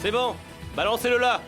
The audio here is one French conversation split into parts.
C'est bon, balancez-le là.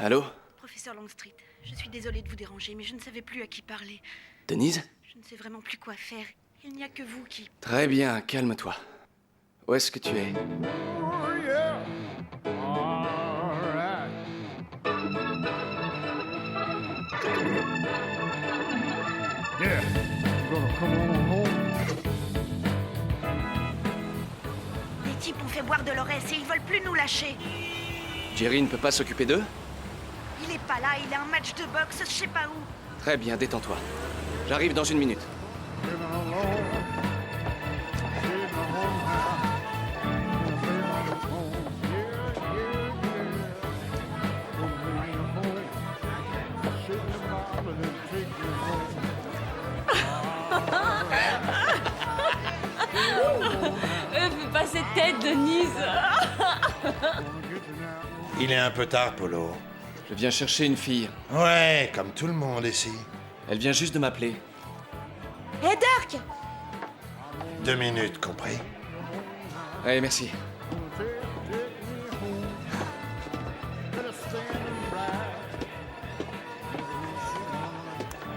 Allô? Professeur Longstreet, je suis désolée de vous déranger, mais je ne savais plus à qui parler. Denise? Je ne sais vraiment plus quoi faire. Il n'y a que vous qui... Très bien, calme-toi. Où est-ce que tu es? Oh, yeah. All right. Yeah. Gonna come on home. Les types ont fait boire de l'orès et ils veulent plus nous lâcher. Jerry ne peut pas s'occuper d'eux? Il est pas là, il a un match de boxe, je sais pas où. Très bien, détends-toi. J'arrive dans 1 minute. Living alone. Sitting at home now. Sitting at home. Yeah, yeah, yeah. Gonna bring you home. Sit in the Bible and take you home. Fais pas cette tête, Denise. Gonna get you now. Il est un peu tard, Polo. Je viens chercher une fille. Ouais, comme tout le monde ici. Elle vient juste de m'appeler. Hé, Dirk! 2 minutes, compris? Allez, merci.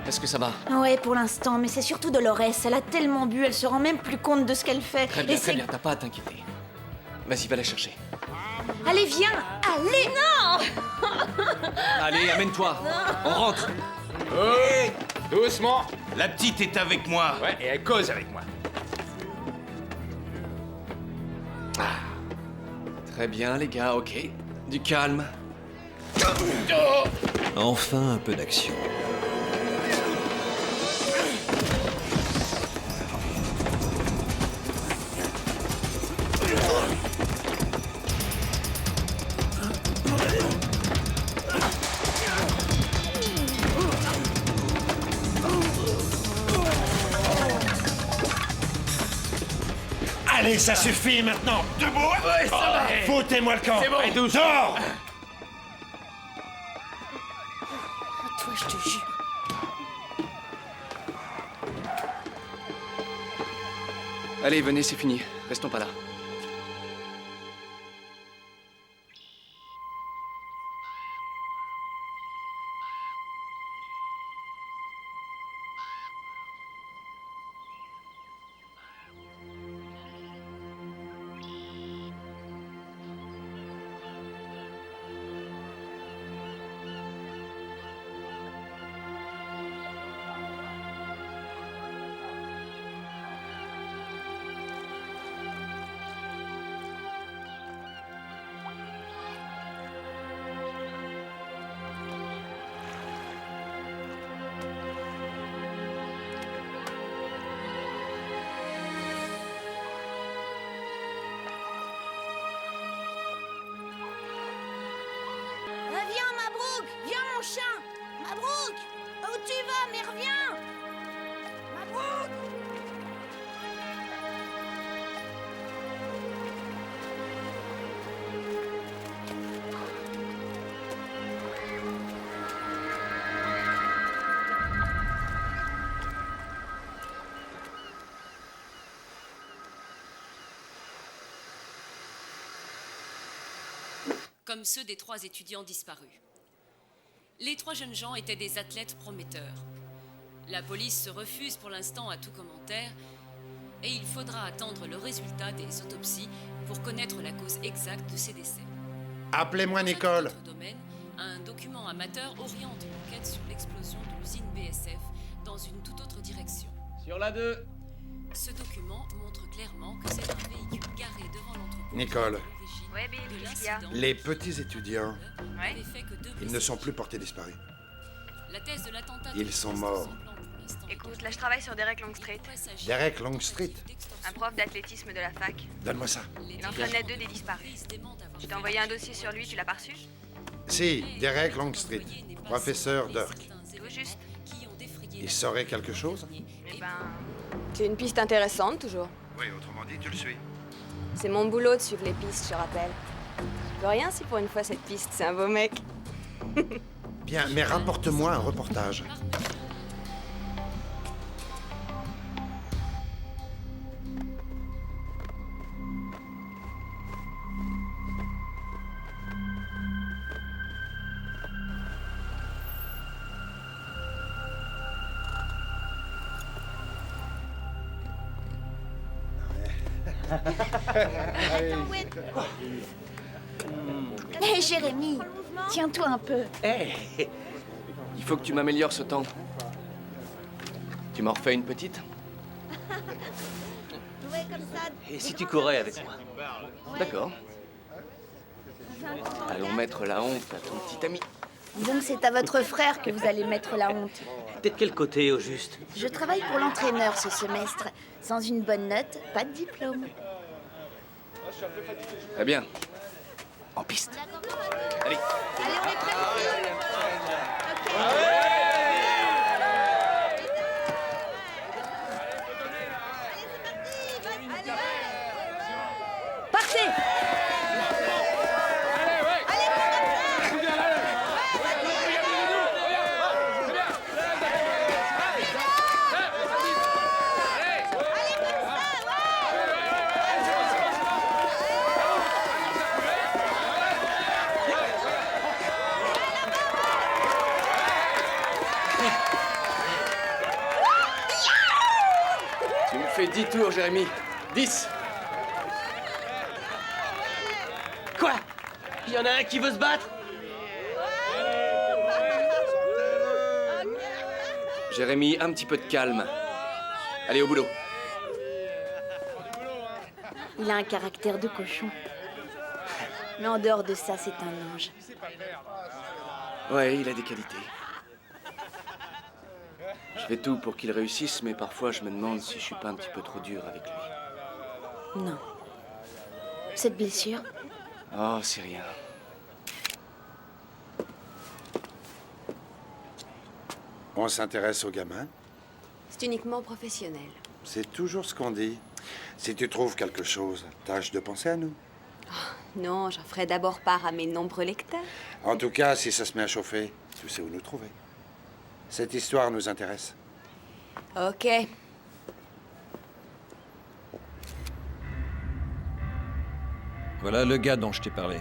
Est-ce que ça va? Ouais, pour l'instant, mais c'est surtout de l'orès. Elle a tellement bu, elle se rend même plus compte de ce qu'elle fait. Très bien, très bien, t'as pas à t'inquiéter. Vas-y, va la chercher. Allez, viens! Allez! Allez, amène-toi. On rentre. Hé, doucement. La petite est avec moi. Ouais, et elle cause avec moi. Très bien, les gars, ok. Du calme. Enfin un peu d'action. Allez, ça suffit maintenant. Debout. Ouais, ça va. Foutez-moi le camp. C'est bon. Et douce. Dors. Toi, je te jure. Allez, venez, c'est fini. Restons pas là. Viens, Mabrouk! Viens, mon chien! Mabrouk! Où tu vas, mais reviens! Mabrouk! Comme ceux des 3 étudiants disparus. Les 3 jeunes gens étaient des athlètes prometteurs. La police se refuse pour l'instant à tout commentaire et il faudra attendre le résultat des autopsies pour connaître la cause exacte de ces décès. Appelez-moi Chaque Nicole. autre domaine, un document amateur oriente l'enquête sur l'explosion de l'usine BSF dans une toute autre direction. Sur la 2. Ce document montre clairement que c'est un véhicule garé devant l'entrepôt. Nicole. qui, à l'origine, Oui? de l'incident Les petits étudiants, avait fait que deux ils ne sont plus blessés. portés disparus. La thèse de l'attentat Ils sont morts. Écoute, là je travaille sur Derek Longstreet, Derek Longstreet. un prof d'athlétisme de la fac. Donne-moi ça. Il entraînait 2 des disparus. Je t'ai envoyé un dossier sur lui, tu l'as pas reçu? Si, Derek Longstreet, professeur Dirk. Tout juste. Il saurait quelque chose? Eh ben... C'est une piste intéressante, toujours. Oui, autrement dit, tu le suis. C'est mon boulot de suivre les pistes, je rappelle. Je peux rien si pour une fois cette piste, c'est un beau mec. Bien, mais rapporte-moi un reportage. Attends, ouais. Hé, Jérémy, tiens-toi un peu. Il faut que tu m'améliores ce temps. Tu m'en refais une petite? Ouais, comme ça. Et si tu courais avec moi? D'accord. Allons mettre la honte à ton petit ami. Donc c'est à votre frère que vous allez mettre la honte. T'es de quel côté, au juste? Je travaille pour l'entraîneur ce semestre. Sans une bonne note, pas de diplôme. Très bien. En piste. Allez. Allez, on est prêts ici. Ok. Partez. Tu me fais 10 tours, Jérémy. 10. Quoi? Il y en a un qui veut se battre? Jérémy, un petit peu de calme. Allez, au boulot. Il a un caractère de cochon. Mais en dehors de ça, c'est un ange. Ouais, il a des qualités. Je fais tout pour qu'il réussisse, mais parfois je me demande si je suis pas un petit peu trop dur avec lui. Non. Cette blessure, Oh, c'est rien. On s'intéresse aux gamins. C'est uniquement professionnel. C'est toujours ce qu'on dit. Si tu trouves quelque chose, tâche de penser à nous. Non, j'en ferai d'abord part à mes nombreux lecteurs. En tout cas, si ça se met à chauffer, tu sais où nous trouver. Cette histoire nous intéresse. Ok. Voilà le gars dont je t'ai parlé.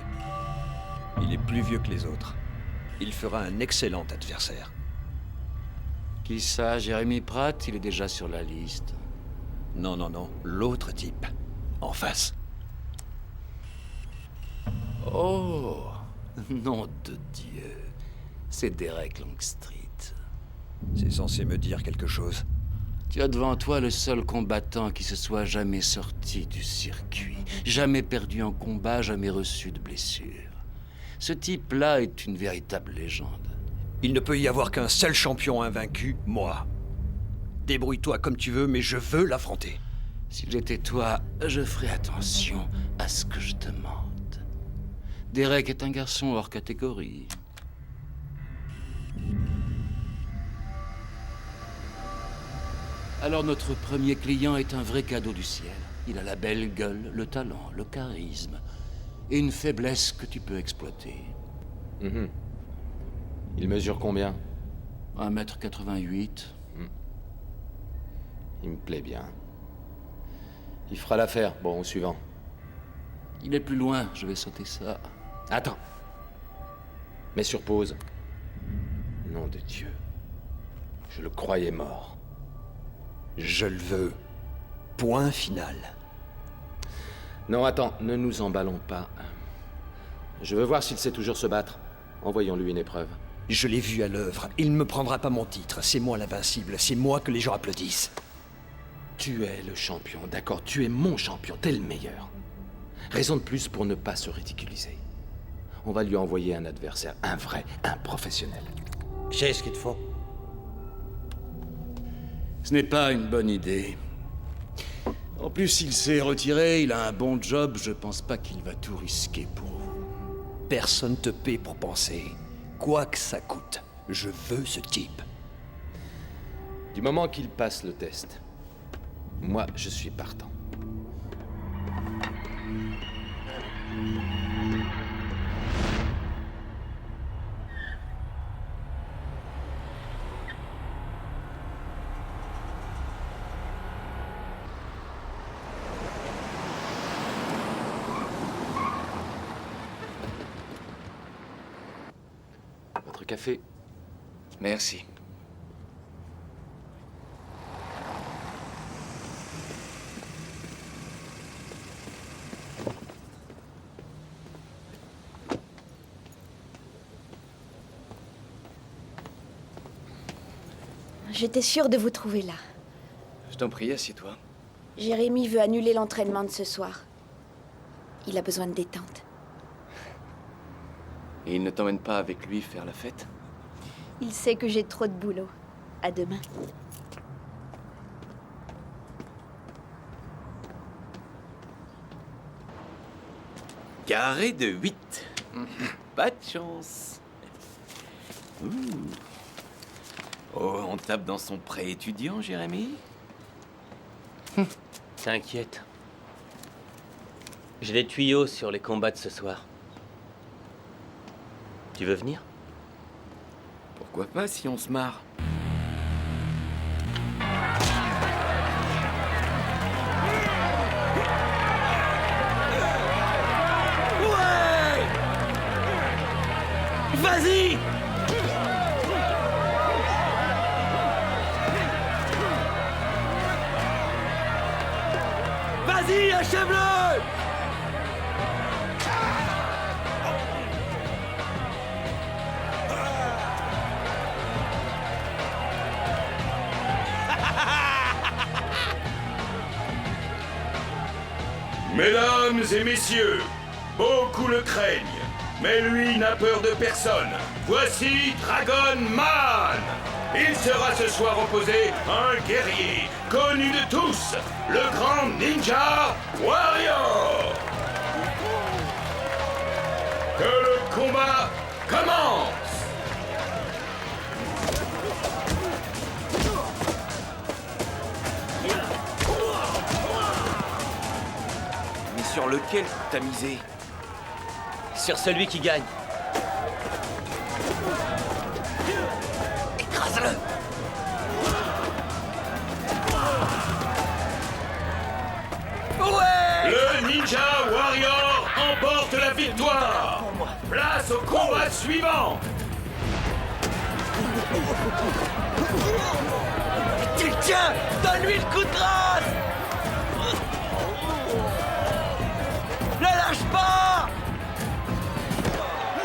Il est plus vieux que les autres. Il fera un excellent adversaire. Qui ça, Jérémy Pratt? Il est déjà sur la liste. Non, non, non, l'autre type. En face. Oh, nom de Dieu. C'est Derek Longstreet. C'est censé me dire quelque chose. Tu as devant toi le seul combattant qui se soit jamais sorti du circuit, jamais perdu un combat, jamais reçu de blessure. Ce type-là est une véritable légende. Il ne peut y avoir qu'un seul champion invaincu, moi. Débrouille-toi comme tu veux, mais je veux l'affronter. Si j'étais toi, je ferais attention à ce que je demande. Derek est un garçon hors catégorie. Alors notre premier client est un vrai cadeau du ciel. Il a la belle gueule, le talent, le charisme et une faiblesse que tu peux exploiter. Il mesure combien? 1m88. Il me plaît bien. Il fera l'affaire. Bon, au suivant. Il est plus loin, je vais sauter ça. Attends. Mets sur pause. Nom de Dieu. Je le croyais mort. Je le veux. Point final. Non, attends, ne nous emballons pas. Je veux voir s'il sait toujours se battre. Envoyons-lui une épreuve. Je l'ai vu à l'œuvre. Il ne me prendra pas mon titre. C'est moi l'invincible. C'est moi que les gens applaudissent. Tu es le champion, d'accord? Tu es mon champion, t'es le meilleur. Raison de plus pour ne pas se ridiculiser. On va lui envoyer un adversaire, un vrai, un professionnel. J'ai ce qu'il te faut. Ce n'est pas une bonne idée. En plus, s'il s'est retiré, il a un bon job, je pense pas qu'il va tout risquer pour vous. Personne te paie pour penser. Quoi que ça coûte, je veux ce type. Du moment qu'il passe le test, moi, je suis partant. Votre café. Merci. J'étais sûre de vous trouver là. Je t'en prie, assieds-toi. Jérémy veut annuler l'entraînement de ce soir. Il a besoin de détente. Et il ne t'emmène pas avec lui faire la fête? Il sait que j'ai trop de boulot. À demain. Carré de 8. Pas de chance. Ouh. Oh, on tape dans son prêt étudiant, Jérémy? T'inquiète. J'ai des tuyaux sur les combats de ce soir. Tu veux venir? Pourquoi pas si on se marre? Ouais! Vas-y! Vas-y, achève-le! Mesdames et messieurs, beaucoup le craignent, mais lui n'a peur de personne. Voici Dragon Man. Il sera ce soir opposé à un guerrier connu de tous, le grand Ninja Warrior. Que le combat commence. Sur lequel t'as misé? Sur celui qui gagne. Écrase-le! Ouais! Le Ninja Warrior emporte la victoire. Place au combat suivant. Tu le tiens! Donne-lui le coup de grâce! Ne lâche pas!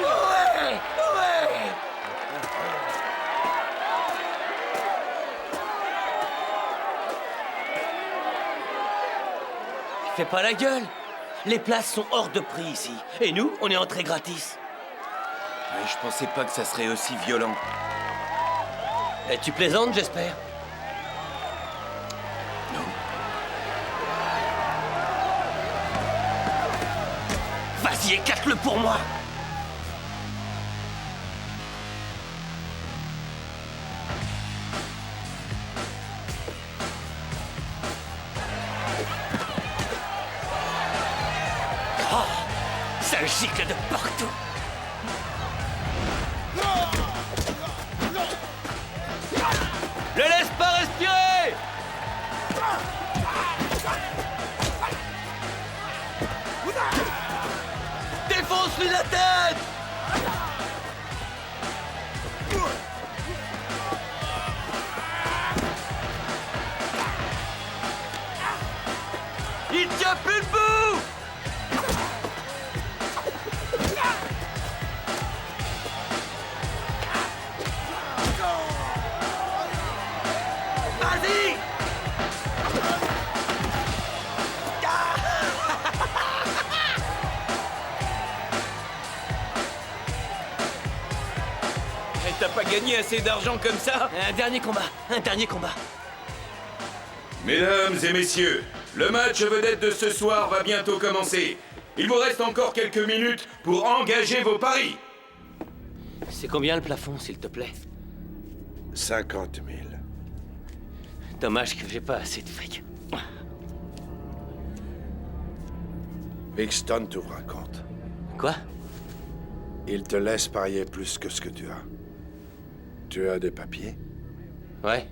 Ouais! Ouais! Fais pas la gueule! Les places sont hors de prix ici. Et nous, on est entrés gratis. Ouais, je pensais pas que ça serait aussi violent. Et tu plaisantes, j'espère? Vas-y, éclate-le pour moi! Oh! Ça gicle de partout! Le laisse pas respirer! Défonce-lui la tête! Il tient plus debout! Vas-y! gagner assez d'argent comme ça. Un dernier combat, un dernier combat. Mesdames et messieurs, le match vedette de ce soir va bientôt commencer. Il vous reste encore quelques minutes pour engager vos paris. C'est combien le plafond, s'il te plaît? 50 000. Dommage que j'ai pas assez de fric. Bixton t'ouvre un compte. Quoi? Il te laisse parier plus que ce que tu as. Tu as des papiers? Ouais.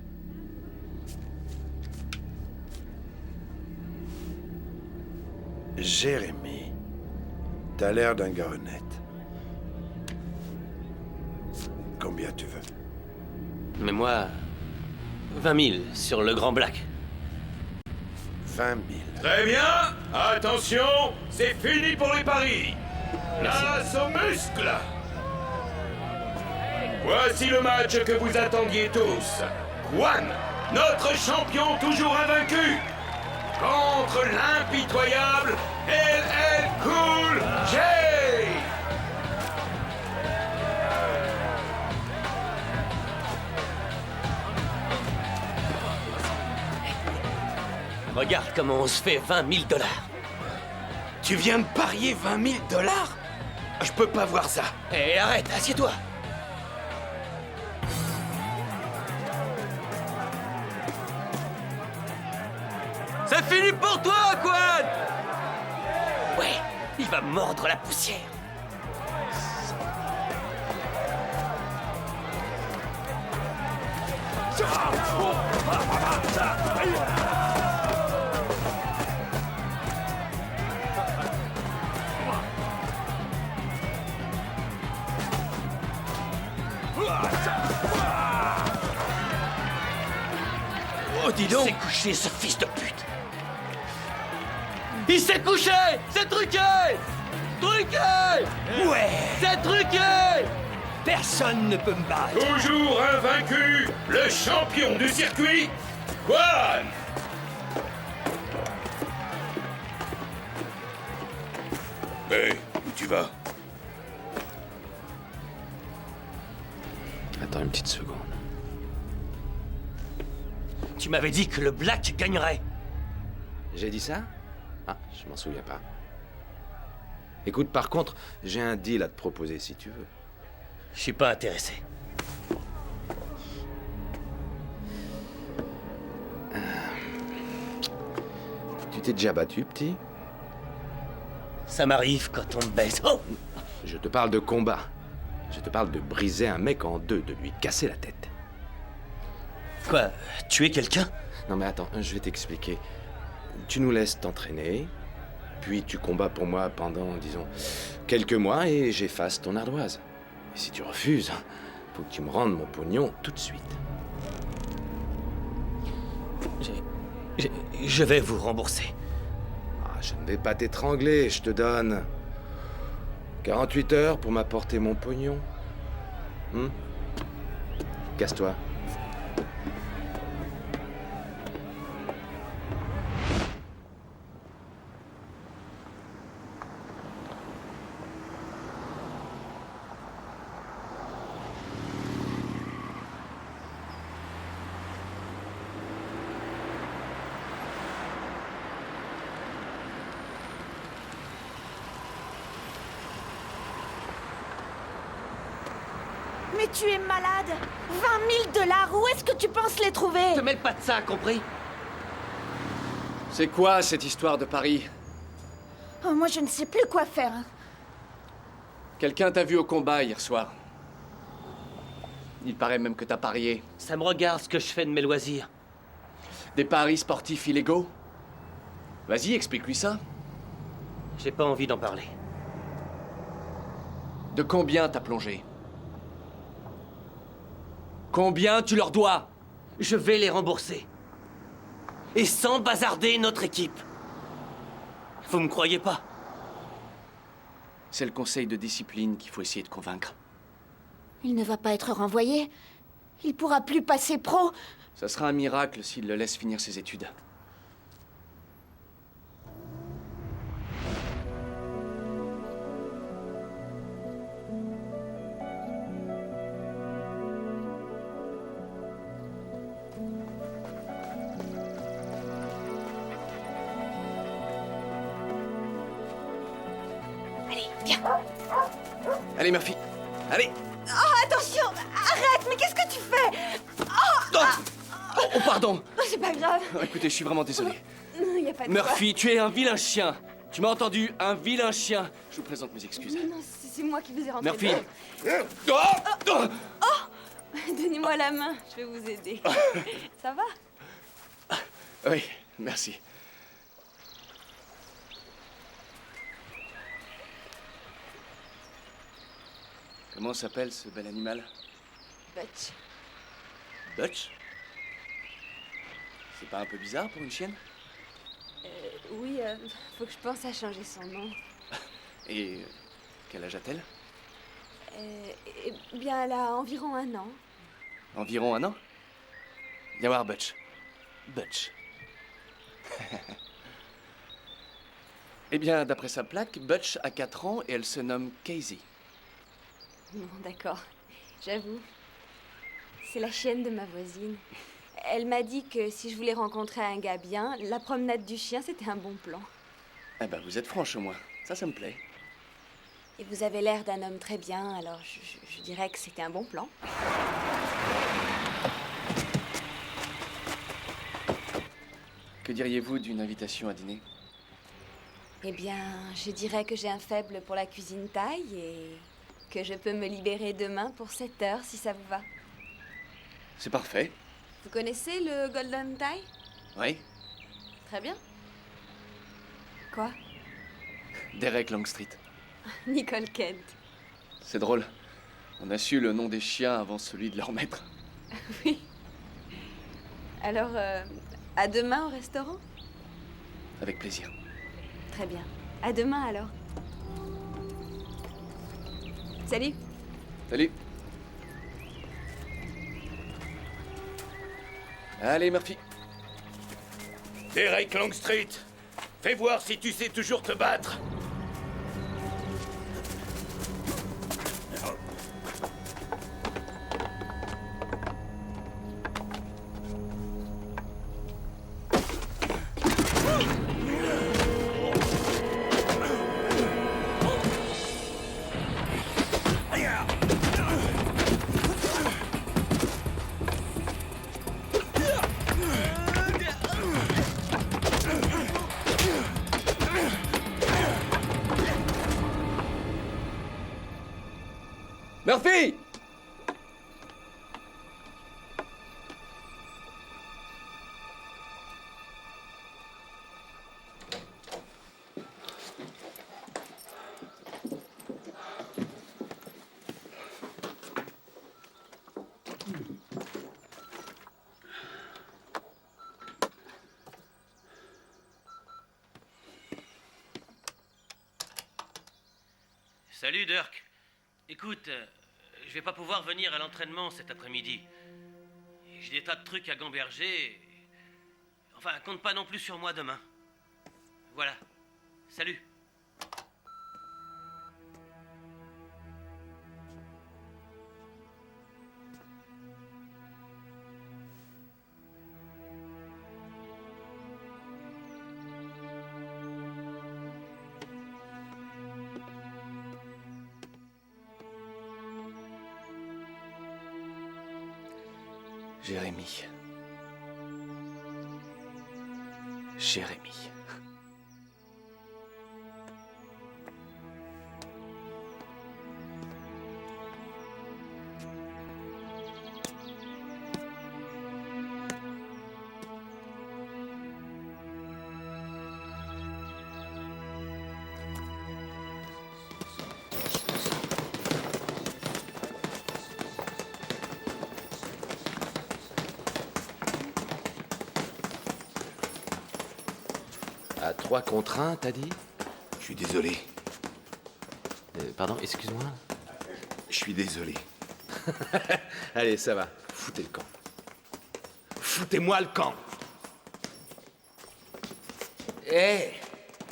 Jérémy, t'as l'air d'un gars honnête. Combien tu veux? Mais moi... 20 000 sur le Grand Black. 20 000. Très bien. Attention, c'est fini pour les paris. Place aux muscles. Voici le match que vous attendiez tous. Juan, notre champion toujours invaincu, contre l'impitoyable LL Cool J. Regarde comment on se fait 20 000 $. Tu viens de parier 20 000 $? Je peux pas voir ça. Hé, arrête, assieds-toi. C'est fini pour toi, Quan. Ouais, il va mordre la poussière. Oh, dis donc! Il s'est couché, ce fils de pute! Il s'est couché! C'est truqué! Truqué! Ouais! C'est truqué! Personne ne peut me battre! Toujours invaincu, le champion du circuit, Juan. Hey, où tu vas? Attends une petite seconde. Tu m'avais dit que le Black gagnerait. J'ai dit ça? Ah, je m'en souviens pas. Écoute, par contre, j'ai un deal à te proposer si tu veux. Je suis pas intéressé. Tu t'es déjà battu, petit? Ça m'arrive quand on me baise. Oh! Je te parle de combat. Je te parle de briser un mec en deux, de lui casser la tête. Quoi? Tuer quelqu'un? Non mais attends, je vais t'expliquer. Tu nous laisses t'entraîner, puis tu combats pour moi pendant, disons, quelques mois et j'efface ton ardoise. Et si tu refuses, faut que tu me rendes mon pognon tout de suite. Je vais vous rembourser. Ah, je ne vais pas t'étrangler, je te donne 48 heures pour m'apporter mon pognon. Casse-toi. Mais tu es malade! 20 000 $, où est-ce que tu penses les trouver? Te mêle pas de ça, compris? C'est quoi cette histoire de Paris? Oh, moi, je ne sais plus quoi faire. Quelqu'un t'a vu au combat hier soir. Il paraît même que t'as parié. Ça me regarde ce que je fais de mes loisirs. Des paris sportifs illégaux? Vas-y, explique-lui ça. J'ai pas envie d'en parler. De combien t'as plongé? Combien tu leur dois? Je vais les rembourser. Et sans bazarder notre équipe. Vous me croyez pas? C'est le conseil de discipline qu'il faut essayer de convaincre. Il ne va pas être renvoyé. Il pourra plus passer pro. Ça sera un miracle s'il le laisse finir ses études. Allez, viens. Allez, Murphy. Allez. Oh, attention. Arrête, mais qu'est-ce que tu fais? Oh, pardon. Oh, c'est pas grave. Écoutez, je suis vraiment désolé. Y a pas de Murphy, tu es un vilain chien. Tu m'as entendu? Un vilain chien. Je vous présente mes excuses. quoi. Non, c'est moi qui vous ai rentré Murphy. dedans. Donnez-moi la main, je vais vous aider. Ça va? Oui, merci. Comment s'appelle ce bel animal? Butch. Butch? C'est pas un peu bizarre pour une chienne? Oui, faut que je pense à changer son nom. Et quel âge a-t-elle? Eh bien, elle a environ 1 an. Environ 1 an? Viens voir Butch. Butch. Eh bien, d'après sa plaque, Butch a 4 ans et elle se nomme Casey. Non, d'accord. J'avoue. C'est la chienne de ma voisine. Elle m'a dit que si je voulais rencontrer un gars bien, la promenade du chien, c'était un bon plan. Eh ben, vous êtes franche au moins. Ça me plaît. Et vous avez l'air d'un homme très bien, alors je dirais que c'était un bon plan. Que diriez-vous d'une invitation à dîner? Eh bien, je dirais que j'ai un faible pour la cuisine thaï et que je peux me libérer demain pour 7 heures si ça vous va. C'est parfait. Vous connaissez le Golden Thai? Oui. Très bien. Quoi? Derek Longstreet. Nicole Kent. C'est drôle. On a su le nom des chiens avant celui de leur maître. Oui. Alors, à demain au restaurant? Avec plaisir. Très bien. À demain alors. Salut. Salut. Allez, Murphy. Derek Longstreet, fais voir si tu sais toujours te battre. Murphy! Salut Dirk. Écoute, je vais pas pouvoir venir à l'entraînement cet après-midi. J'ai des tas de trucs à gamberger. Enfin, compte pas non plus sur moi demain. Voilà. Salut. Jérémy. Jérémy. À 3 contre 1, t'as dit? Je suis désolé. Pardon, excuse-moi. Je suis désolé. Allez, ça va. Foutez le camp. Foutez-moi le camp. Eh,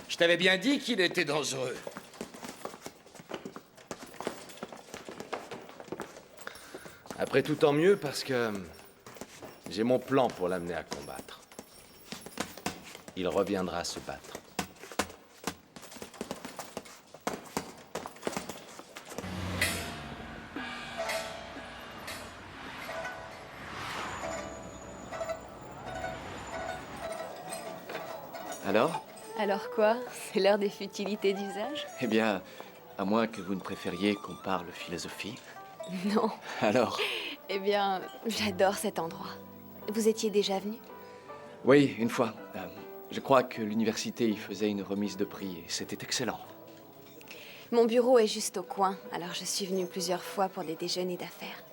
je t'avais bien dit qu'il était dangereux. Après tout, tant mieux, parce que j'ai mon plan pour l'amener à combattre. Il reviendra se battre. Alors? Alors quoi? C'est l'heure des futilités d'usage? Eh bien, à moins que vous ne préfériez qu'on parle philosophie. Non. Alors? Eh bien, j'adore cet endroit. Vous étiez déjà venu? Oui, une fois. Je crois que l'université y faisait une remise de prix et c'était excellent. Mon bureau est juste au coin, alors je suis venue plusieurs fois pour des déjeuners d'affaires.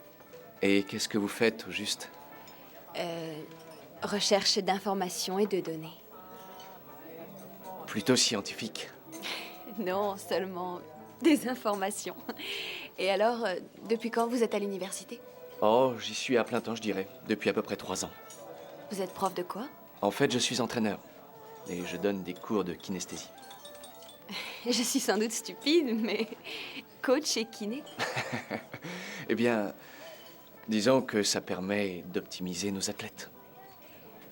Et qu'est-ce que vous faites, au juste? Recherche d'informations et de données. Plutôt scientifique. Non, seulement des informations. Et alors, depuis quand vous êtes à l'université? Oh, j'y suis à plein temps, je dirais. Depuis à peu près 3 ans. Vous êtes prof de quoi? En fait, je suis entraîneur. Et je donne des cours de kinesthésie. Je suis sans doute stupide, mais coach et kiné? Eh bien, disons que ça permet d'optimiser nos athlètes.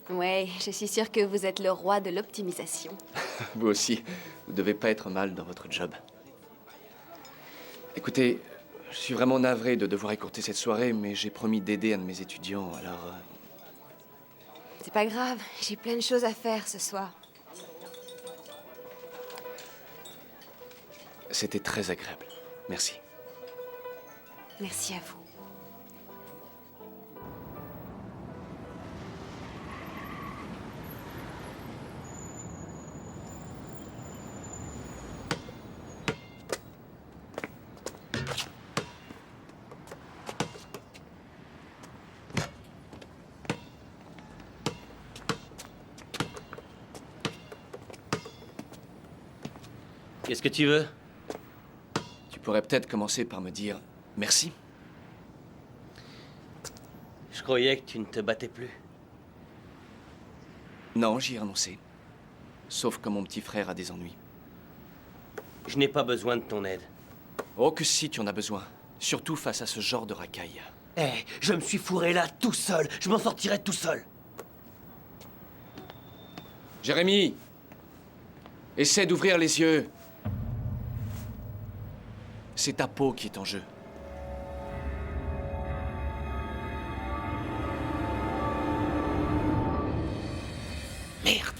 Ouais, je suis sûre que vous êtes le roi de l'optimisation. Vous aussi, vous devez pas être mal dans votre job. Écoutez, je suis vraiment navré de devoir écourter cette soirée, mais j'ai promis d'aider un de mes étudiants, alors... C'est pas grave, j'ai plein de choses à faire ce soir. C'était très agréable. Merci. Merci à vous. Qu'est-ce que tu veux? Tu pourrais peut-être commencer par me dire merci. Je croyais que tu ne te battais plus. Non, j'y ai renoncé. Sauf quand mon petit frère a des ennuis. Je n'ai pas besoin de ton aide. Oh, que si tu en as besoin. Surtout face à ce genre de racaille. Eh, je me suis fourré là tout seul. Je m'en sortirai tout seul. Jérémy! Essaie d'ouvrir les yeux. C'est ta peau qui est en jeu. Merde!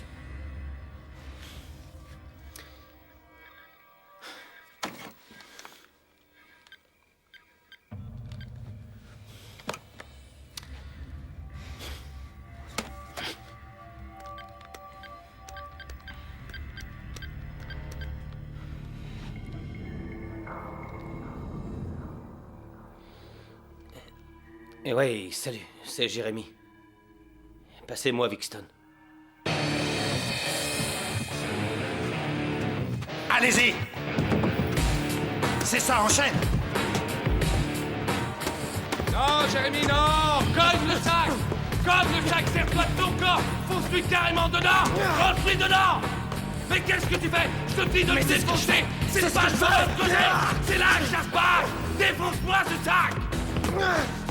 Eh ouais, salut, c'est Jérémy. Passez-moi Vixton. Allez-y! C'est ça, enchaîne! Non, Jérémy, non! Cogne le sac! Cogne le sac, serre-toi de ton corps! Fonce-lui carrément dedans! Rentre-lui dedans! Mais qu'est-ce que tu fais? Je te dis de le défoncer! C'est pas le côté! C'est là que ça se passe! Défonce-moi ce sac!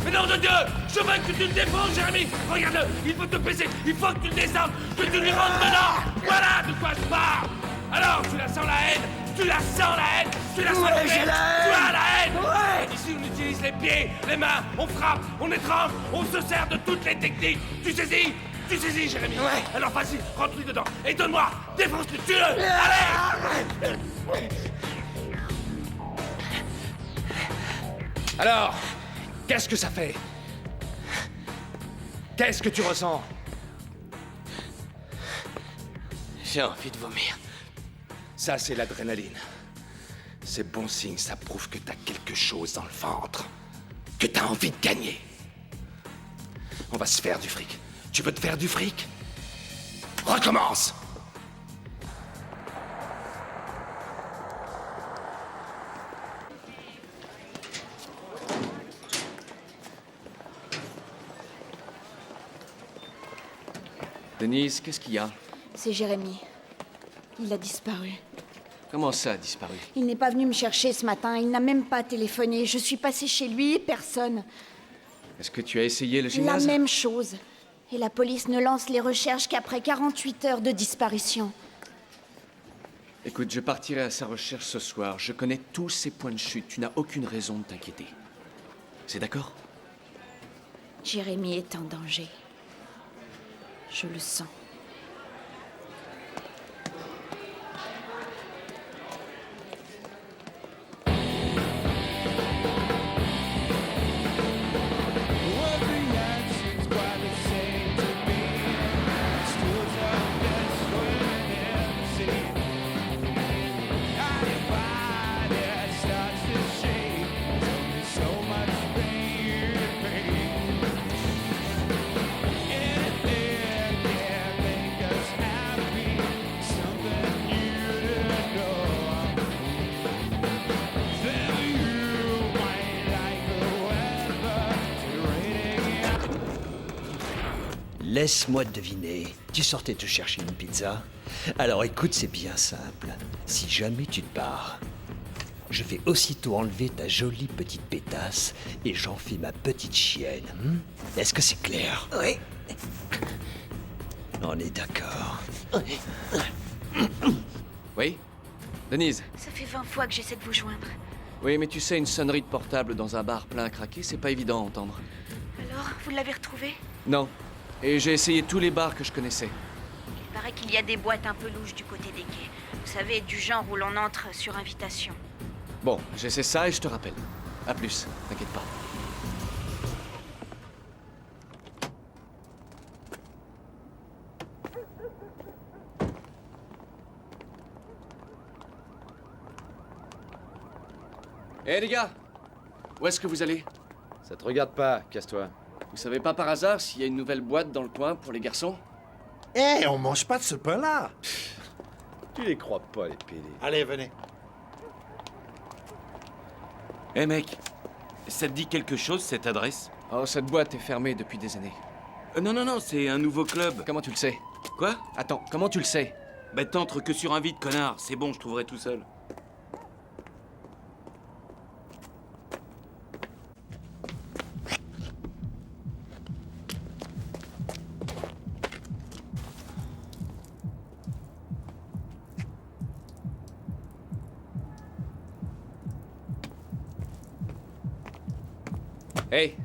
Mais nom de Dieu! Je veux que tu le défonces, Jérémy! Regarde-le! Il faut te baisser! Il faut que tu le descendes! Que tu lui rentres dedans! Voilà de quoi je parle! Alors, tu la sens la haine? Tu la sens la haine? Tu la sens Ouais, la j'ai haine? la haine! Tu as la haine? Ouais! Ici, on utilise les pieds, les mains, on frappe, on étrangle, on se sert de toutes les techniques. Tu saisis? Tu saisis, Jérémy? Ouais. Alors vas-y, rentre-lui dedans. Et donne-moi! Défonce-le, tue-le! Allez! Alors, qu'est-ce que ça fait? Qu'est-ce que tu ressens? J'ai envie de vomir. Ça, c'est l'adrénaline. C'est bon signe, ça prouve que t'as quelque chose dans le ventre. Que t'as envie de gagner. On va se faire du fric. Tu veux te faire du fric? Recommence! Denise, qu'est-ce qu'il y a? C'est Jérémy. Il a disparu. Comment ça a disparu? Il n'est pas venu me chercher ce matin. Il n'a même pas téléphoné. Je suis passée chez lui et personne. Est-ce que tu as essayé le La gymnase? même chose. Et la police ne lance les recherches qu'après 48 heures de disparition. Écoute, je partirai à sa recherche ce soir. Je connais tous ses points de chute. Tu n'as aucune raison de t'inquiéter. C'est d'accord? Jérémy est en danger. Je le sens. laisse-moi deviner. Tu sortais te chercher une pizza? Alors écoute, c'est bien simple. Si jamais tu te barres, je vais aussitôt enlever ta jolie petite pétasse et j'en fais ma petite chienne. Est-ce que c'est clair? Oui. On est d'accord. Oui? Denise? Ça fait 20 fois que j'essaie de vous joindre. Oui, mais tu sais, une sonnerie de portable dans un bar plein à craquer, c'est pas évident à entendre. Alors, vous l'avez retrouvé? Non. Et j'ai essayé tous les bars que je connaissais. Il paraît qu'il y a des boîtes un peu louches du côté des quais. Vous savez, du genre où l'on entre sur invitation. Bon, j'essaie ça et je te rappelle. À plus, t'inquiète pas. Hé les gars! Où est-ce que vous allez? Ça te regarde pas, casse-toi. Vous savez pas par hasard s'il y a une nouvelle boîte dans le coin pour les garçons? Hé, on mange pas de ce pain-là! Tu les crois pas, les PD. Allez, venez. Eh mec, ça te dit quelque chose, cette adresse? Oh, cette boîte est fermée depuis des années. Non, c'est un nouveau club. Comment tu le sais? Quoi? Attends, comment tu le sais? Bah t'entres que sur invite, connard. C'est bon, je trouverai tout seul. Hey!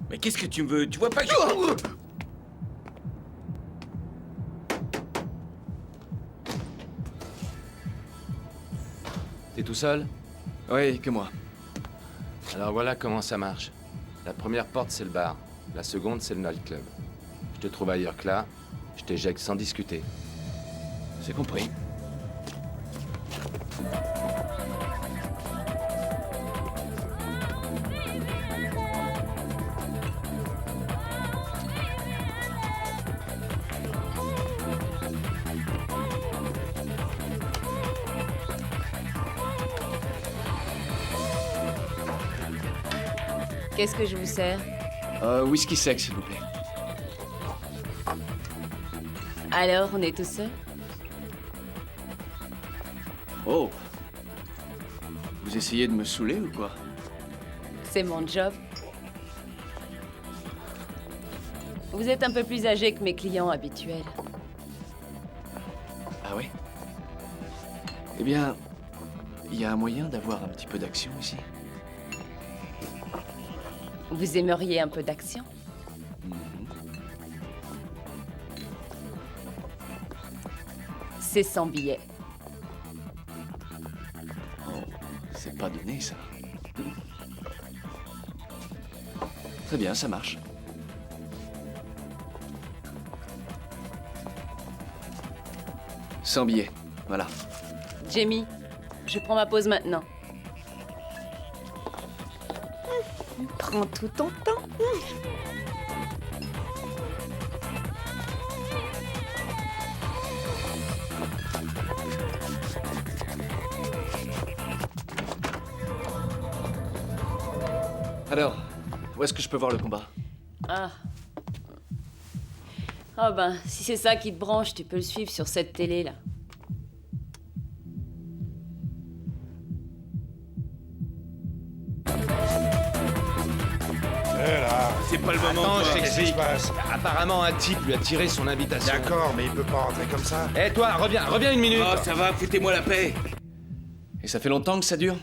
Mais qu'est-ce que tu me veux? Tu vois pas que je... T'es tout seul? Oui, que moi. Alors voilà comment ça marche. La première porte, c'est le bar. La seconde, c'est le nightclub. Je te trouve ailleurs que là, je t'éjecte sans discuter. C'est compris. Qu'est-ce que je vous sers? Whisky sec, s'il vous plaît. Alors, on est tout seul? Oh! Vous essayez de me saouler ou quoi? C'est mon job. Vous êtes un peu plus âgé que mes clients habituels. Ah ouais? Eh bien, il y a un moyen d'avoir un petit peu d'action ici. Vous aimeriez un peu d'action? C'est 100 billets. Oh, c'est pas donné, ça. Très bien, ça marche. Sans billets, voilà. Jamie, je prends ma pause maintenant. Prends tout ton temps. Alors, où est-ce que je peux voir le combat? Ah. Oh ben, si c'est ça qui te branche, tu peux le suivre sur cette télé-là. C'est pas le moment. Attends, toi. je Qu'est-ce qui se t'explique. passe? Apparemment, un type lui a tiré son invitation. D'accord, mais il peut pas rentrer comme ça. Eh toi, reviens une minute. Oh, ça va, foutez-moi la paix. Et ça fait longtemps que ça dure?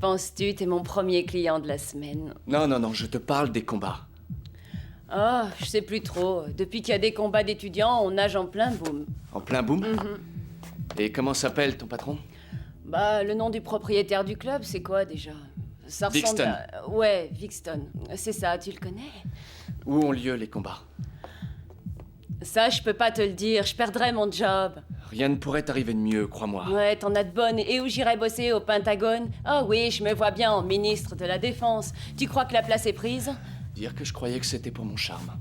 Penses-tu, t'es mon premier client de la semaine? Non, je te parle des combats. Oh, je sais plus trop. Depuis qu'il y a des combats d'étudiants, on nage en plein boom. En plein boom? Et comment s'appelle ton patron? Bah, le nom du propriétaire du club, c'est quoi déjà? Ça ressemble Vixton. à... Ouais, Vixton. C'est ça, tu le connais? Où ont lieu les combats? Ça, je peux pas te le dire, je perdrais mon job. Rien ne pourrait t'arriver de mieux, crois-moi. Ouais, t'en as de bonnes. Et où j'irais bosser, au Pentagone? Ah oui, je me vois bien en ministre de la Défense. Tu crois que la place est prise? Dire que je croyais que c'était pour mon charme.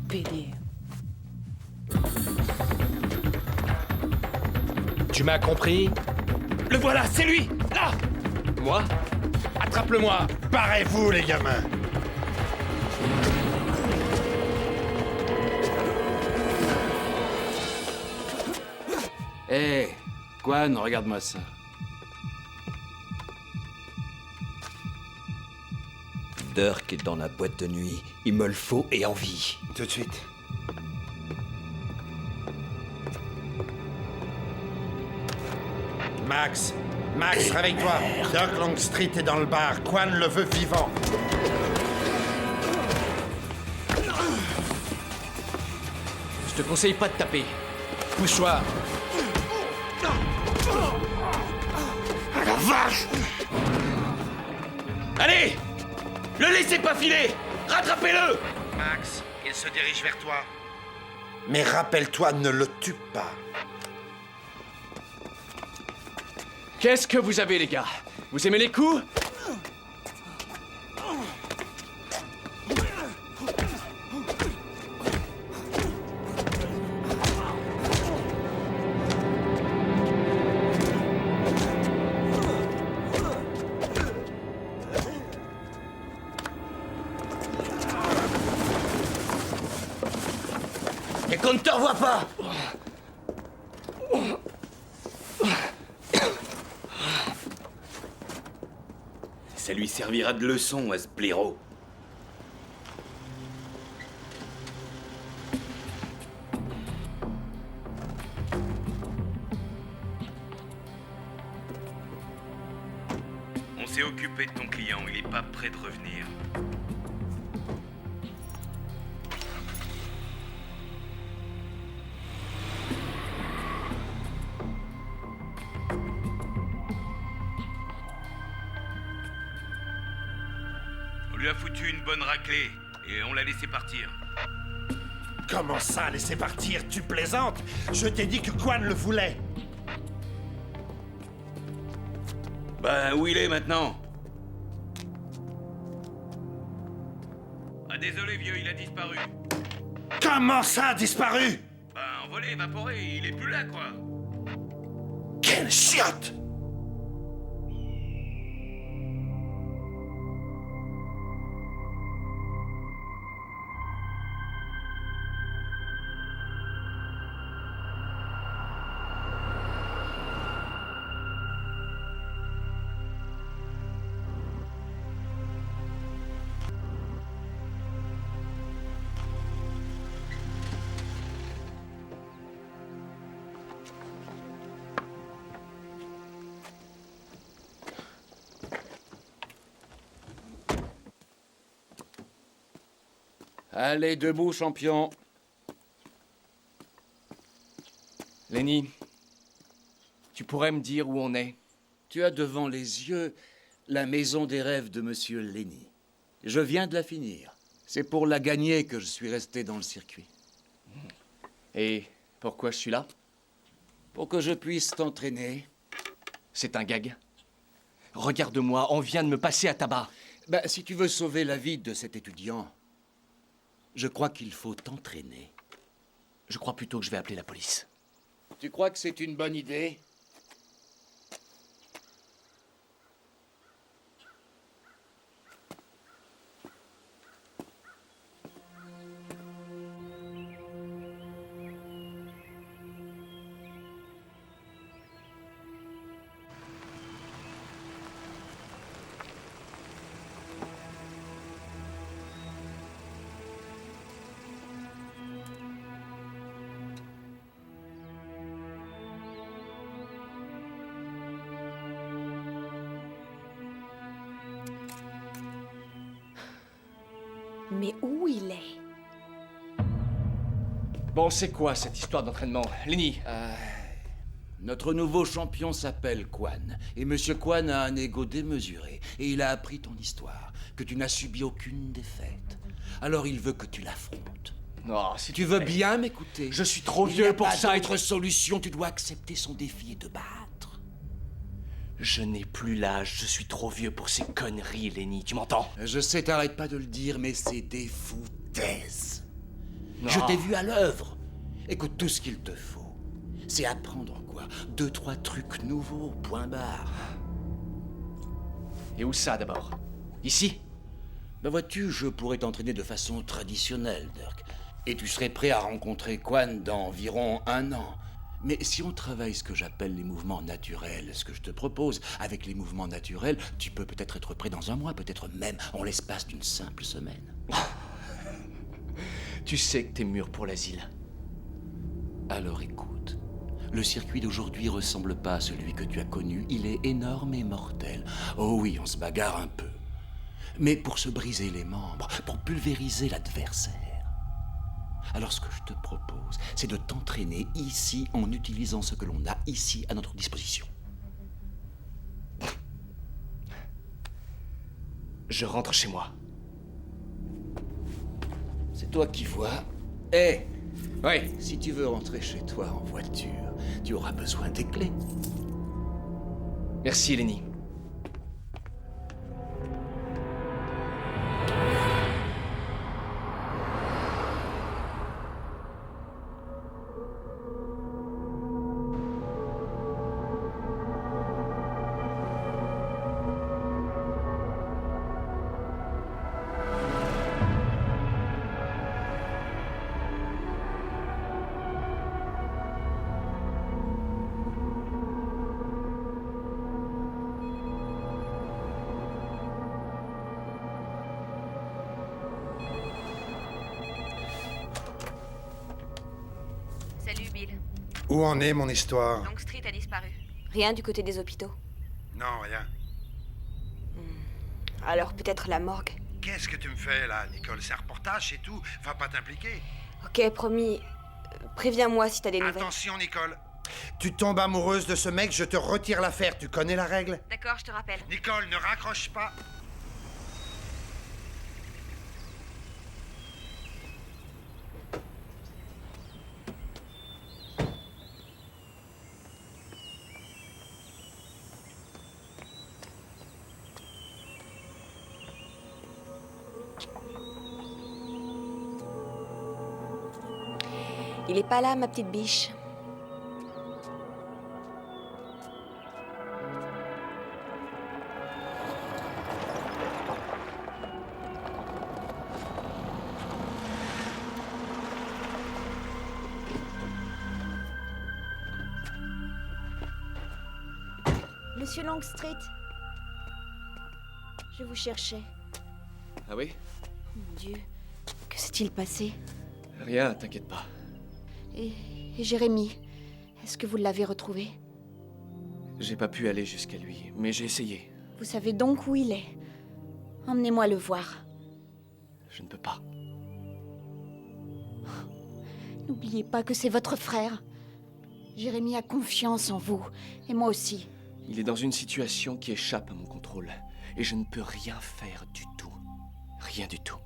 PD. Tu m'as compris? Le voilà, c'est lui. Là. Moi? rattrape-le-moi. Barrez-vous, les gamins. Hé, Quan, regarde-moi ça. Dirk est dans la boîte de nuit. Il me le faut et en vie. Tout de suite. Max, réveille-toi. Dirk Longstreet est dans le bar. Quan le veut vivant. Je te conseille pas de taper. Pousse-toi. Ah la vache! Allez! Le laissez pas filer! Rattrapez-le! Max, il se dirige vers toi. Mais rappelle-toi, ne le tue pas. Qu'est-ce que vous avez, les gars? Vous aimez les coups? Et qu'on ne te revoie pas! Ça lui servira de leçon à ce blaireau. On s'est occupé de ton client, il est pas prêt de revenir. On lui a foutu une bonne raclée et on l'a laissé partir. Comment ça, laisser partir? Tu plaisantes? Je t'ai dit que Quan le voulait. Bah, où il est maintenant? Ah désolé vieux, il a disparu. Comment ça a disparu? Bah envolé, évaporé, il est plus là quoi. Quelle chiotte! Allez, debout, champion. Lenny, tu pourrais me dire où on est? Tu as devant les yeux la maison des rêves de Monsieur Lenny. Je viens de la finir. C'est pour la gagner que je suis resté dans le circuit. Et pourquoi je suis là? Pour que je puisse t'entraîner. C'est un gag. Regarde-moi, on vient de me passer à tabac. Ben, si tu veux sauver la vie de cet étudiant, je crois qu'il faut t'entraîner. Je crois plutôt que je vais appeler la police. Tu crois que c'est une bonne idée? Mais où il est? Bon, c'est quoi cette histoire d'entraînement? Lenny? Notre nouveau champion s'appelle Quan. Et Monsieur Quan a un ego démesuré. Et il a appris ton histoire, que tu n'as subi aucune défaite. Alors il veut que tu l'affrontes. Non, si tu veux bien m'écouter. Je suis trop vieux pour ça. Il n'y a pas d'autre solution. Tu dois accepter son défi et te battre. Je n'ai plus l'âge. Je suis trop vieux pour ces conneries, Lenny. Tu m'entends? Je sais, t'arrêtes pas de le dire, mais c'est des foutaises. Non. Je t'ai vu à l'œuvre. Écoute, tout ce qu'il te faut, c'est apprendre quoi? 2-3 trucs nouveaux, point barre. Et où ça d'abord? Ici? Ben vois-tu, je pourrais t'entraîner de façon traditionnelle, Dirk. Et tu serais prêt à rencontrer Quan dans environ 1 an. Mais si on travaille ce que j'appelle les mouvements naturels, ce que je te propose, avec les mouvements naturels, tu peux peut-être être prêt dans 1 mois, peut-être même en l'espace d'une simple semaine. Tu sais que t'es mûr pour l'asile. Alors écoute, le circuit d'aujourd'hui ressemble pas à celui que tu as connu, il est énorme et mortel. Oh oui, on se bagarre un peu. Mais pour se briser les membres, pour pulvériser l'adversaire. Alors ce que je te propose, c'est de t'entraîner ici en utilisant ce que l'on a ici à notre disposition. Je rentre chez moi. C'est toi qui vois. Hé, ouais, si tu veux rentrer chez toi en voiture, tu auras besoin des clés. Merci, Lenny. Salut, Bill. Où en est mon histoire? Longstreet a disparu. Rien du côté des hôpitaux. Non, rien. Alors peut-être la morgue. Qu'est-ce que tu me fais là, Nicole? C'est un reportage, c'est tout. Va pas t'impliquer. Ok, promis. Préviens-moi si t'as des nouvelles. Attention, Nicole. Tu tombes amoureuse de ce mec, je te retire l'affaire. Tu connais la règle? D'accord, je te rappelle. Nicole, ne raccroche pas. Il est pas là, ma petite biche. Monsieur Longstreet, je vous cherchais. Ah oui? Mon Dieu, que s'est-il passé? Rien, t'inquiète pas. Et Jérémy, est-ce que vous l'avez retrouvé? J'ai pas pu aller jusqu'à lui, mais j'ai essayé. Vous savez donc où il est? Emmenez-moi le voir. Je ne peux pas. N'oubliez pas que c'est votre frère. Jérémy a confiance en vous, et moi aussi. Il est dans une situation qui échappe à mon contrôle, et je ne peux rien faire du tout. Rien du tout.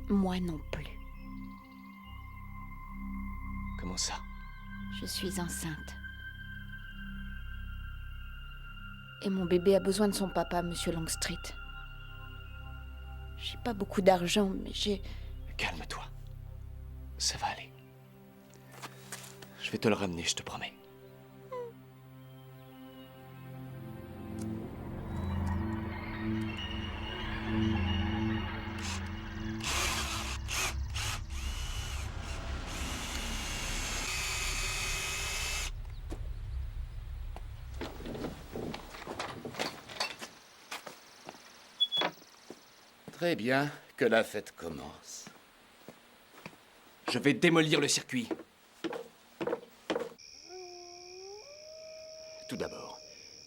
Moi non plus. Comment ça? Je suis enceinte. Et mon bébé a besoin de son papa, monsieur Longstreet. J'ai pas beaucoup d'argent, mais j'ai... Calme-toi. Ça va aller. Je vais te le ramener, je te promets. Très bien, que la fête commence. Je vais démolir le circuit. Tout d'abord,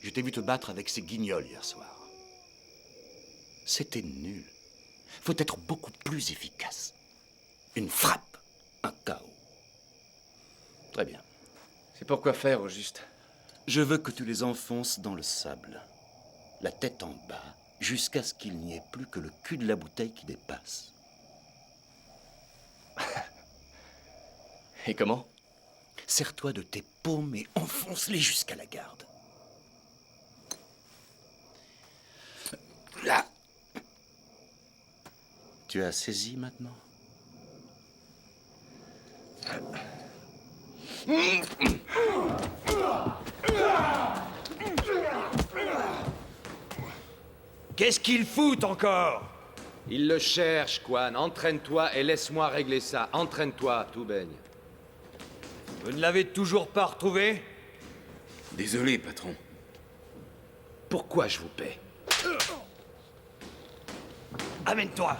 je t'ai vu te battre avec ces guignols hier soir. C'était nul. Faut être beaucoup plus efficace. Une frappe, un KO. Très bien. C'est pour quoi faire, au juste? Je veux que tu les enfonces dans le sable, la tête en bas, jusqu'à ce qu'il n'y ait plus que le cul de la bouteille qui dépasse. Et comment? Serre-toi de tes paumes et enfonce-les jusqu'à la garde. Là. Tu as saisi maintenant? Qu'est-ce qu'ils foutent encore? Il le cherche, Quan. Entraîne-toi et laisse-moi régler ça. Entraîne-toi, tout baigne. Vous ne l'avez toujours pas retrouvé? Désolé, patron. Pourquoi je vous paie? Amène-toi!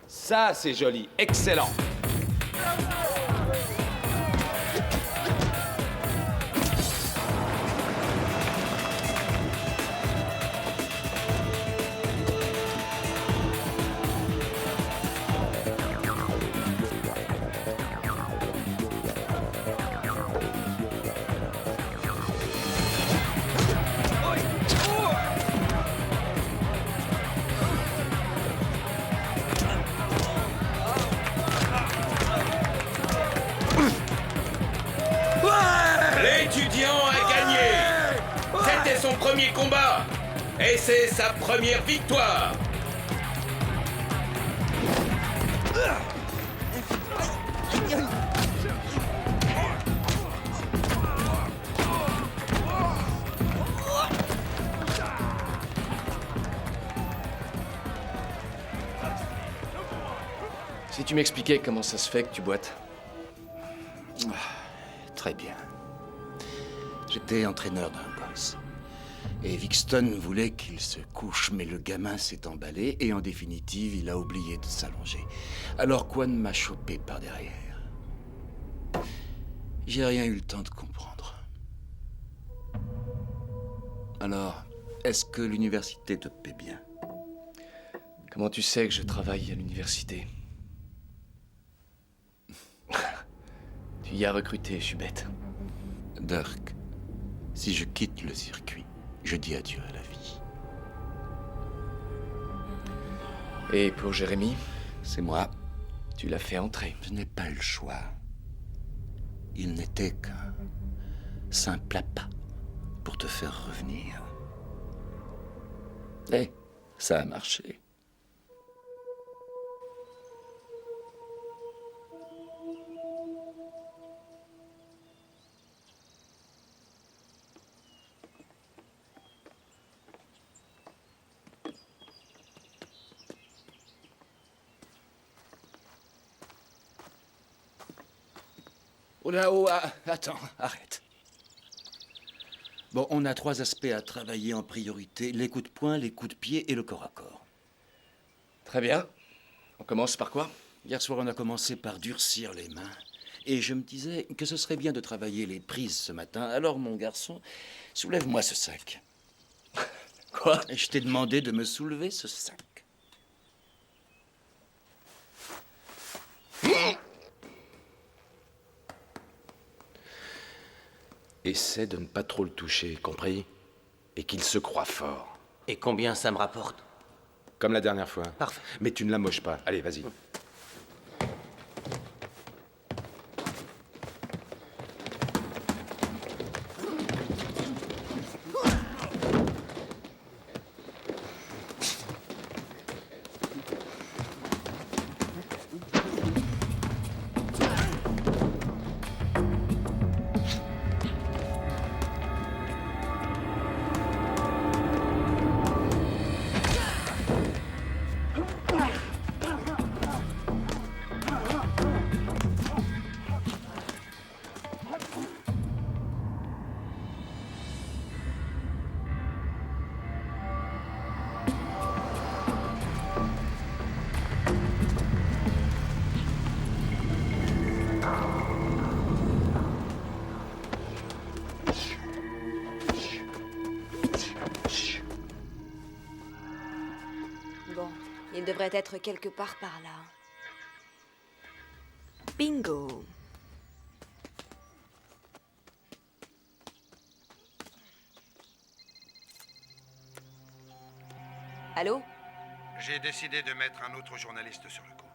Ça, c'est joli. Excellent. L'étudiant a gagné. C'était son premier combat. Et c'est sa première victoire. Si tu m'expliquais comment ça se fait que tu boites. Très bien. J'étais entraîneur d'un boss. Et Vixton voulait qu'il se couche, mais le gamin s'est emballé et en définitive, il a oublié de s'allonger. Alors Quan m'a chopé par derrière. J'ai rien eu le temps de comprendre. Alors, est-ce que l'université te paie bien? Comment tu sais que je travaille à l'université? Tu y as recruté, je suis bête. Dirk, si je quitte le circuit, je dis adieu à la vie. Et pour Jérémy? C'est moi. Tu l'as fait entrer. Je n'ai pas le choix. Il n'était qu'un simple appât pour te faire revenir. Et ça a marché. Oh là, oh, attends, arrête. Bon, on a 3 aspects à travailler en priorité. Les coups de poing, les coups de pied et le corps à corps. Très bien. On commence par quoi? Hier soir, on a commencé par durcir les mains. Et je me disais que ce serait bien de travailler les prises ce matin. Alors, mon garçon, soulève-moi ce sac. Quoi? Je t'ai demandé de me soulever ce sac. Essaie de ne pas trop le toucher, compris? Et qu'il se croit fort. Et combien ça me rapporte? Comme la dernière fois. Parfait. Mais tu ne la moches pas. Allez, vas-y. Il devrait être quelque part par là. Bingo! Allô? J'ai décidé de mettre un autre journaliste sur le coup.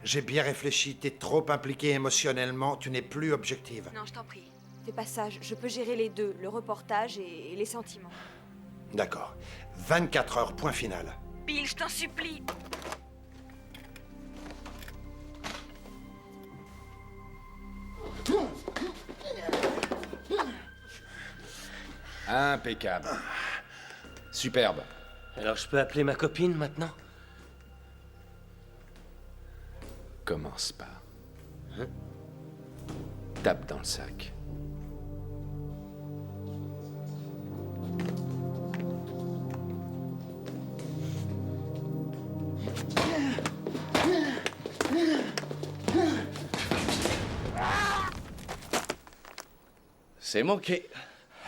J'ai bien réfléchi, t'es trop impliqué émotionnellement, tu n'es plus objective. Non, je t'en prie. Fais pas ça, je peux gérer les deux, le reportage et les sentiments. D'accord. 24 heures, point final. Bill, je t'en supplie! Impeccable. Superbe. Alors je peux appeler ma copine maintenant? Commence pas. Hein? Tape dans le sac. C'est manqué.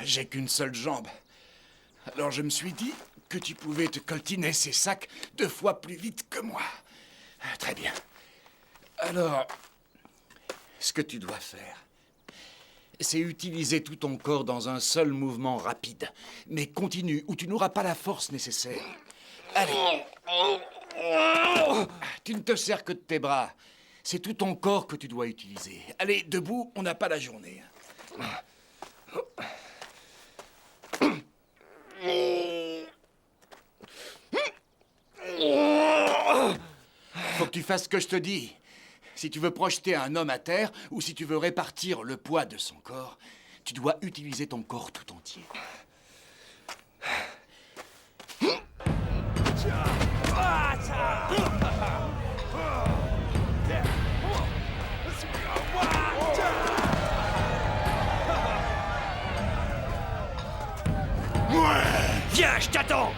J'ai qu'une seule jambe. Alors je me suis dit que tu pouvais te coltiner ces sacs 2 fois plus vite que moi. Très bien. Alors, ce que tu dois faire, c'est utiliser tout ton corps dans un seul mouvement rapide, mais continu, où tu n'auras pas la force nécessaire. Allez. Tu ne te sers que de tes bras. C'est tout ton corps que tu dois utiliser. Allez, debout, on n'a pas la journée. Faut que tu fasses ce que je te dis. Si tu veux projeter un homme à terre, ou si tu veux répartir le poids de son corps, tu dois utiliser ton corps tout entier. Viens, je t'attends!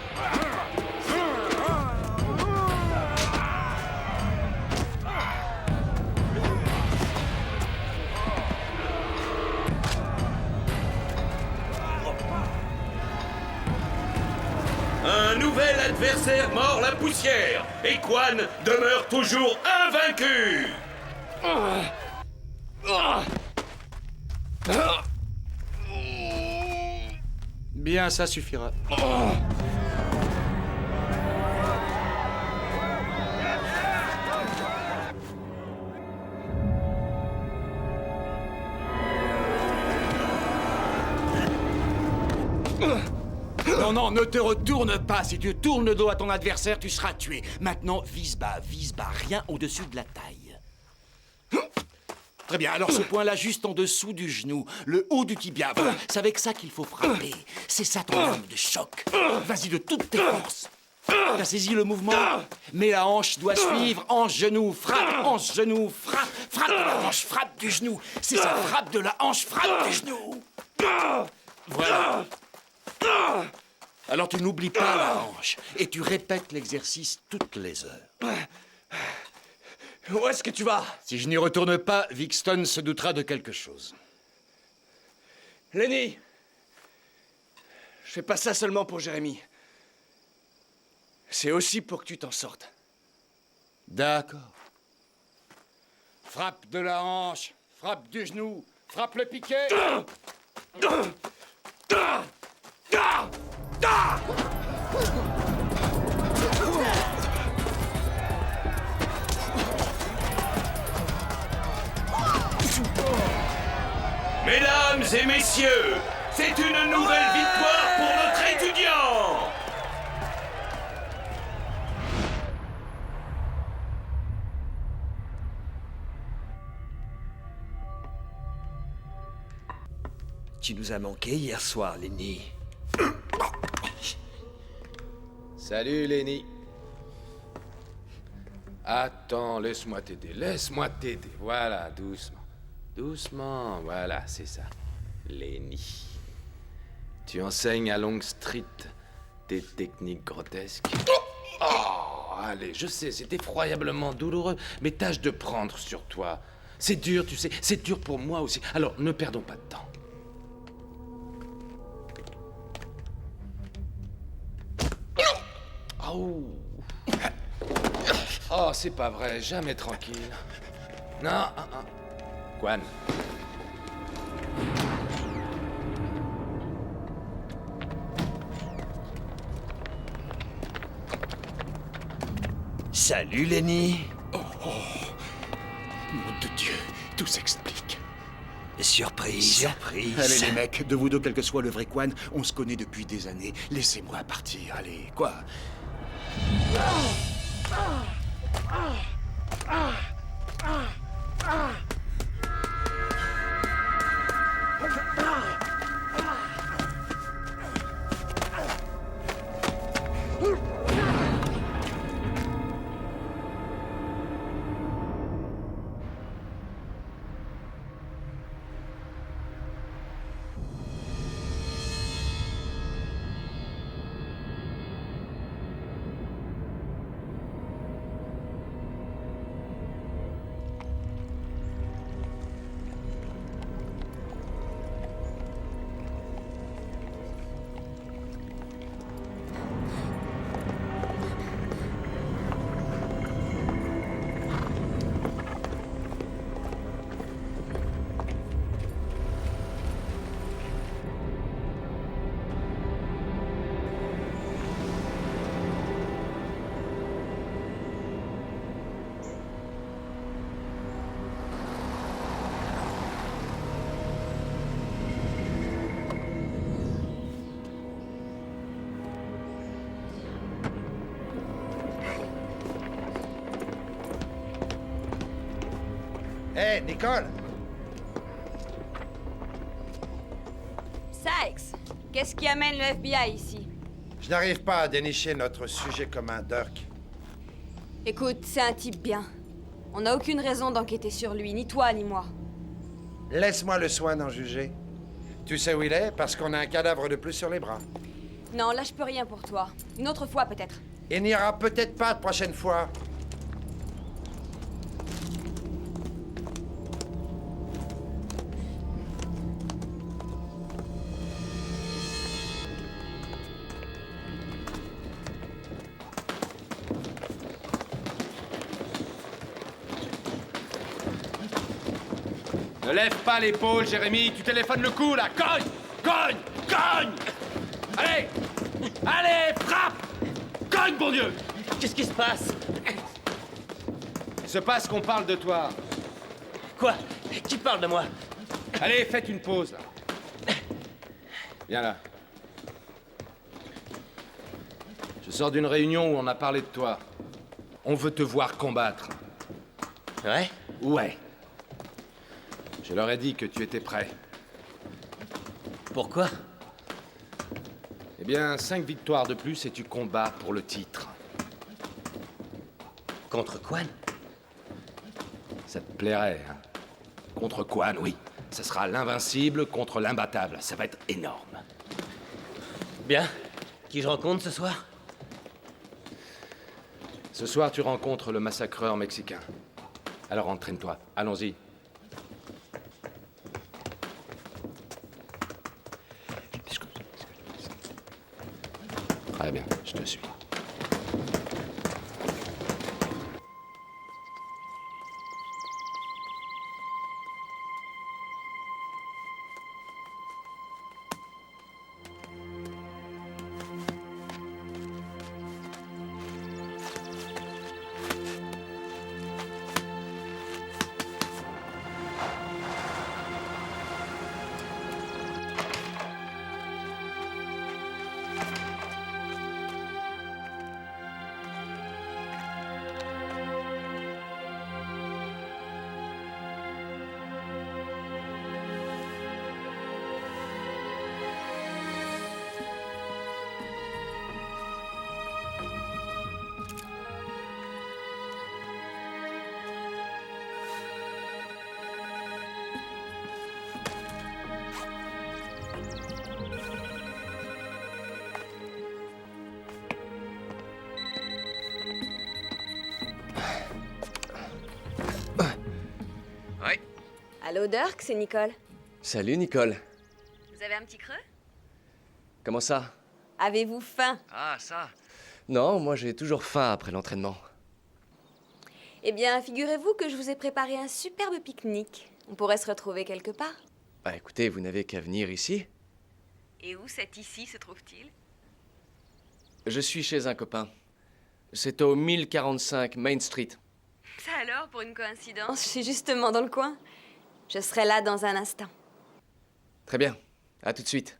Un nouvel adversaire mord la poussière, et Quan demeure toujours invaincu. Bien, ça suffira. Non, non, ne te retourne pas. Si tu tournes le dos à ton adversaire, tu seras tué. Maintenant, vise bas, rien au-dessus de la taille. Très bien, alors ce point-là, juste en dessous du genou, le haut du tibia. Voilà, c'est avec ça qu'il faut frapper. C'est ça ton arme de choc. Vas-y de toutes tes forces. T'as saisi le mouvement? Mais la hanche doit suivre. Hanche, genou, frappe. Hanche, genou, frappe. Frappe de la hanche, frappe du genou. C'est ça, frappe de la hanche, frappe du genou. Voilà. Alors tu n'oublies pas la hanche et tu répètes l'exercice toutes les heures. Où est-ce que tu vas? Si je n'y retourne pas, Vixton se doutera de quelque chose. Lenny! Je fais pas ça seulement pour Jérémy. C'est aussi pour que tu t'en sortes. D'accord. Frappe de la hanche, frappe du genou, frappe le piquet. Mesdames et messieurs, c'est une nouvelle victoire pour notre étudiant. Tu nous as manqué hier soir, Lenny. Salut, Lenny. Attends, laisse-moi t'aider. Voilà, doucement. Doucement, voilà, c'est ça. Lenny. Tu enseignes à Long Street tes techniques grotesques. Oh, allez, je sais, c'est effroyablement douloureux, mais tâche de prendre sur toi. C'est dur, tu sais, c'est dur pour moi aussi. Alors, ne perdons pas de temps. Oh, c'est pas vrai, jamais tranquille. Non, Quan. Salut, Lenny. Oh, nom de Dieu, tout s'explique. Surprise. Allez les mecs, de vous deux, quel que soit le vrai Quan, on se connaît depuis des années. Laissez-moi partir, allez, quoi? Hé, Nicole! Sykes, qu'est-ce qui amène le FBI ici? Je n'arrive pas à dénicher notre sujet commun, Dirk. Écoute, c'est un type bien. On n'a aucune raison d'enquêter sur lui, ni toi, ni moi. Laisse-moi le soin d'en juger. Tu sais où il est? Parce qu'on a un cadavre de plus sur les bras. Non, là, je peux rien pour toi. Une autre fois, peut-être. Il n'y aura peut-être pas de prochaine fois. Ne lève pas l'épaule, Jérémy, tu téléphones le coup, là. Cogne! Cogne! Cogne! Allez! Allez, frappe! Cogne, bon Dieu! Qu'est-ce qui se passe? Il se passe qu'on parle de toi. Quoi? Qui parle de moi? Allez, faites une pause, là. Viens là. Je sors d'une réunion où on a parlé de toi. On veut te voir combattre. Ouais? Ouais. Je leur ai dit que tu étais prêt. Pourquoi? Eh bien, 5 victoires de plus et tu combats pour le titre. Contre Quan? Ça te plairait, hein? Contre Quan, oui. Ça sera l'invincible contre l'imbattable. Ça va être énorme. Bien. Qui je rencontre ce soir? Ce soir, tu rencontres le massacreur mexicain. Alors entraîne-toi. Allons-y. Très bien, je te suis. Allô, Dirk, c'est Nicole. Salut, Nicole. Vous avez un petit creux? Comment ça? Avez-vous faim? Ah, ça? Non, moi j'ai toujours faim après l'entraînement. Eh bien, figurez-vous que je vous ai préparé un superbe pique-nique. On pourrait se retrouver quelque part. Bah écoutez, vous n'avez qu'à venir ici. Et où cet ici se trouve-t-il? Je suis chez un copain. C'est au 1045 Main Street. Ça alors, pour une coïncidence, je suis justement dans le coin. Je serai là dans un instant. Très bien. À tout de suite.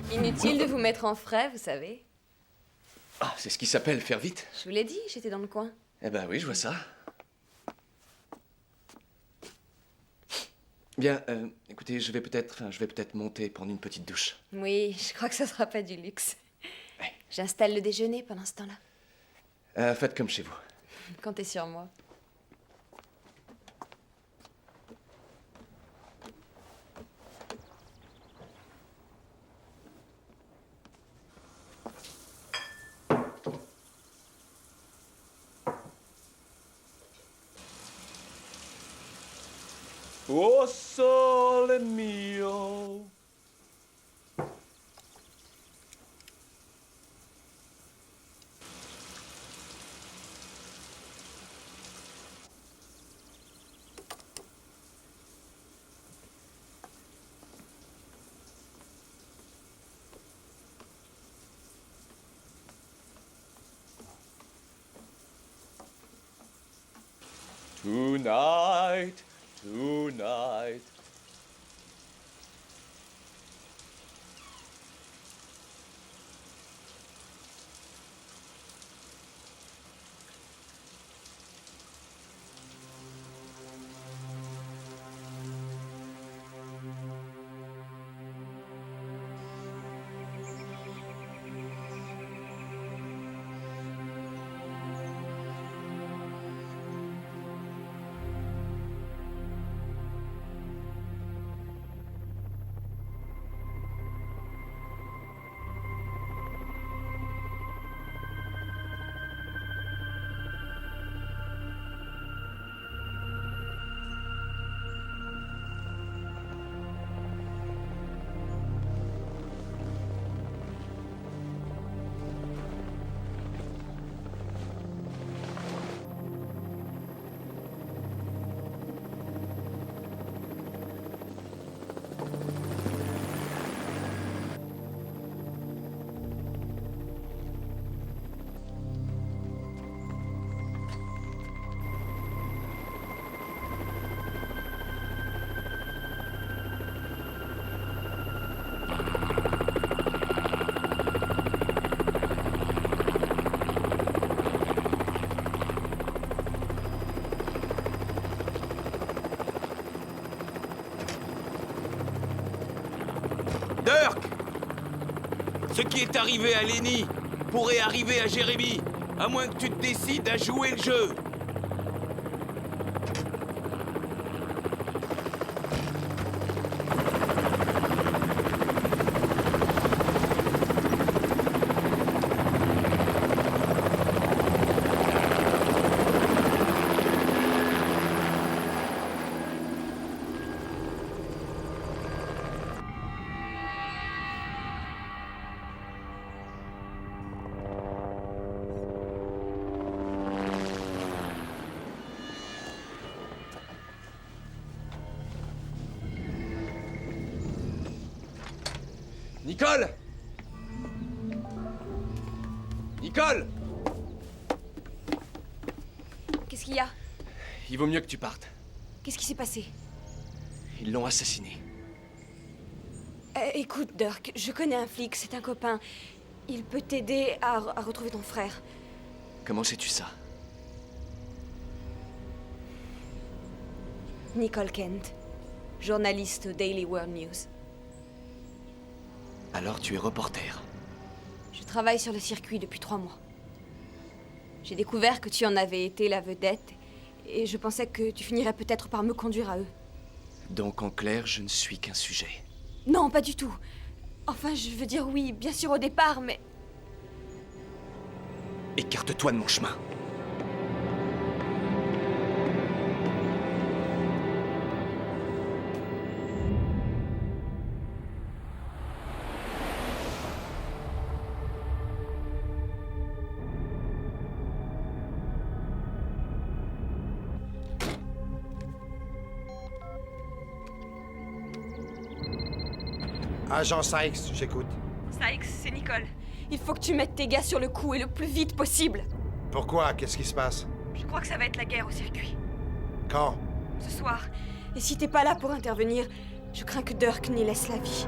Inutile de vous mettre en frais, vous savez. Ah, c'est ce qui s'appelle faire vite. Je vous l'ai dit, j'étais dans le coin. Eh ben oui, je vois ça. Bien, écoutez, je vais peut-être monter prendre une petite douche. Oui, je crois que ça sera pas du luxe. J'installe le déjeuner pendant ce temps-là. Faites comme chez vous. Comptez sur moi. Oh sole mio, Tonight, tonight. Dirk! Ce qui est arrivé à Lenny pourrait arriver à Jérémy, à moins que tu te décides à jouer le jeu. Nicole! Nicole! Qu'est-ce qu'il y a? Il vaut mieux que tu partes. Qu'est-ce qui s'est passé? Ils l'ont assassiné. Écoute, Dirk, je connais un flic, c'est un copain. Il peut t'aider à retrouver ton frère. Comment sais-tu ça? Nicole Kent, journaliste au Daily World News. Alors tu es reporter. Je travaille sur le circuit depuis 3 mois. J'ai découvert que tu en avais été la vedette, et je pensais que tu finirais peut-être par me conduire à eux. Donc en clair, je ne suis qu'un sujet. Non, pas du tout. Enfin, je veux dire oui, bien sûr au départ, mais... Écarte-toi de mon chemin. Agent Sykes, j'écoute. Sykes, c'est Nicole. Il faut que tu mettes tes gars sur le coup et le plus vite possible. Pourquoi? Qu'est-ce qui se passe? Je crois que ça va être la guerre au circuit. Quand? Ce soir. Et si t'es pas là pour intervenir, je crains que Dirk n'y laisse la vie.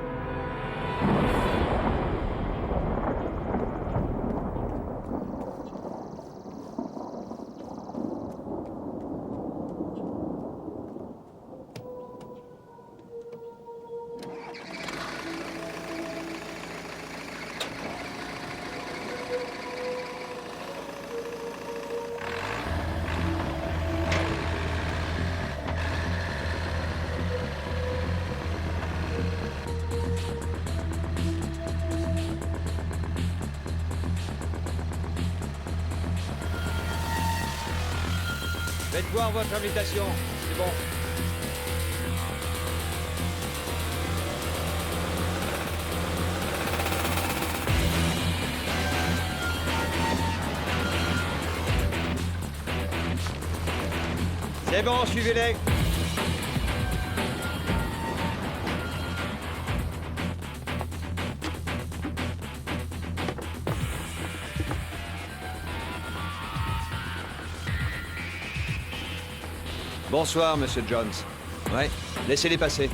Faites voir votre invitation, c'est bon. C'est bon, suivez-les. Bonsoir, Monsieur Jones. Ouais, laissez-les passer.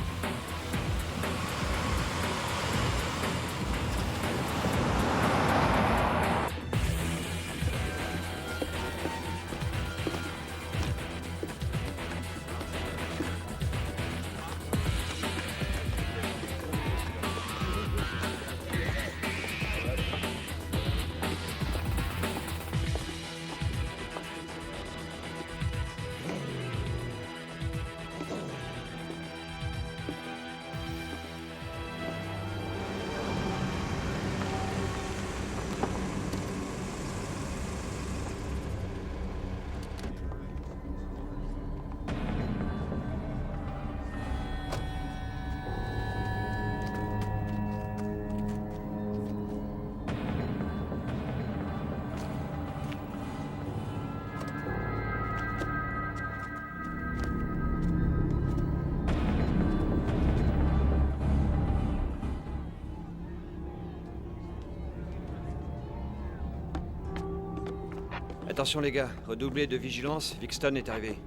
Attention les gars, redoublez de vigilance, Vixton est arrivé.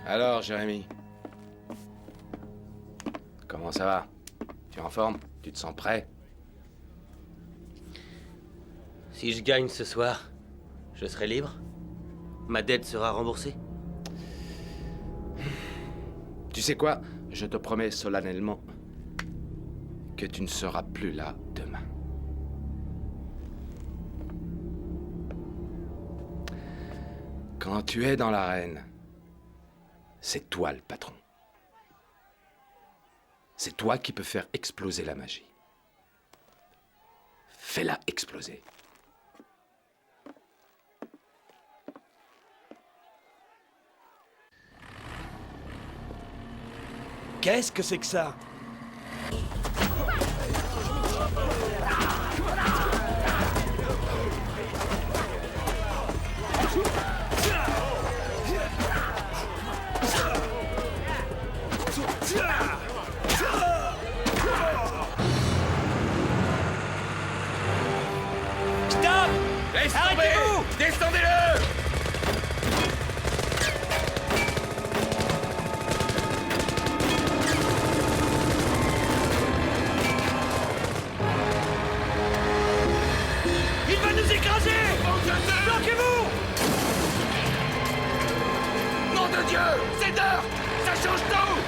Alors, Jérémy? Comment ça va? Tu es en forme? Tu te sens prêt? Si je gagne ce soir, je serai libre? Ma dette sera remboursée? Tu sais quoi? Je te promets solennellement que tu ne seras plus là demain. Quand tu es dans l'arène, c'est toi le patron. C'est toi qui peux faire exploser la magie. Fais-la exploser. Qu'est-ce que c'est que ça? Stop! Laisse Arrêtez-vous! tomber! Descendez-le! Il va nous écraser! Bloquez-vous! Nom de Dieu! C'est Dirk! Ça change tout!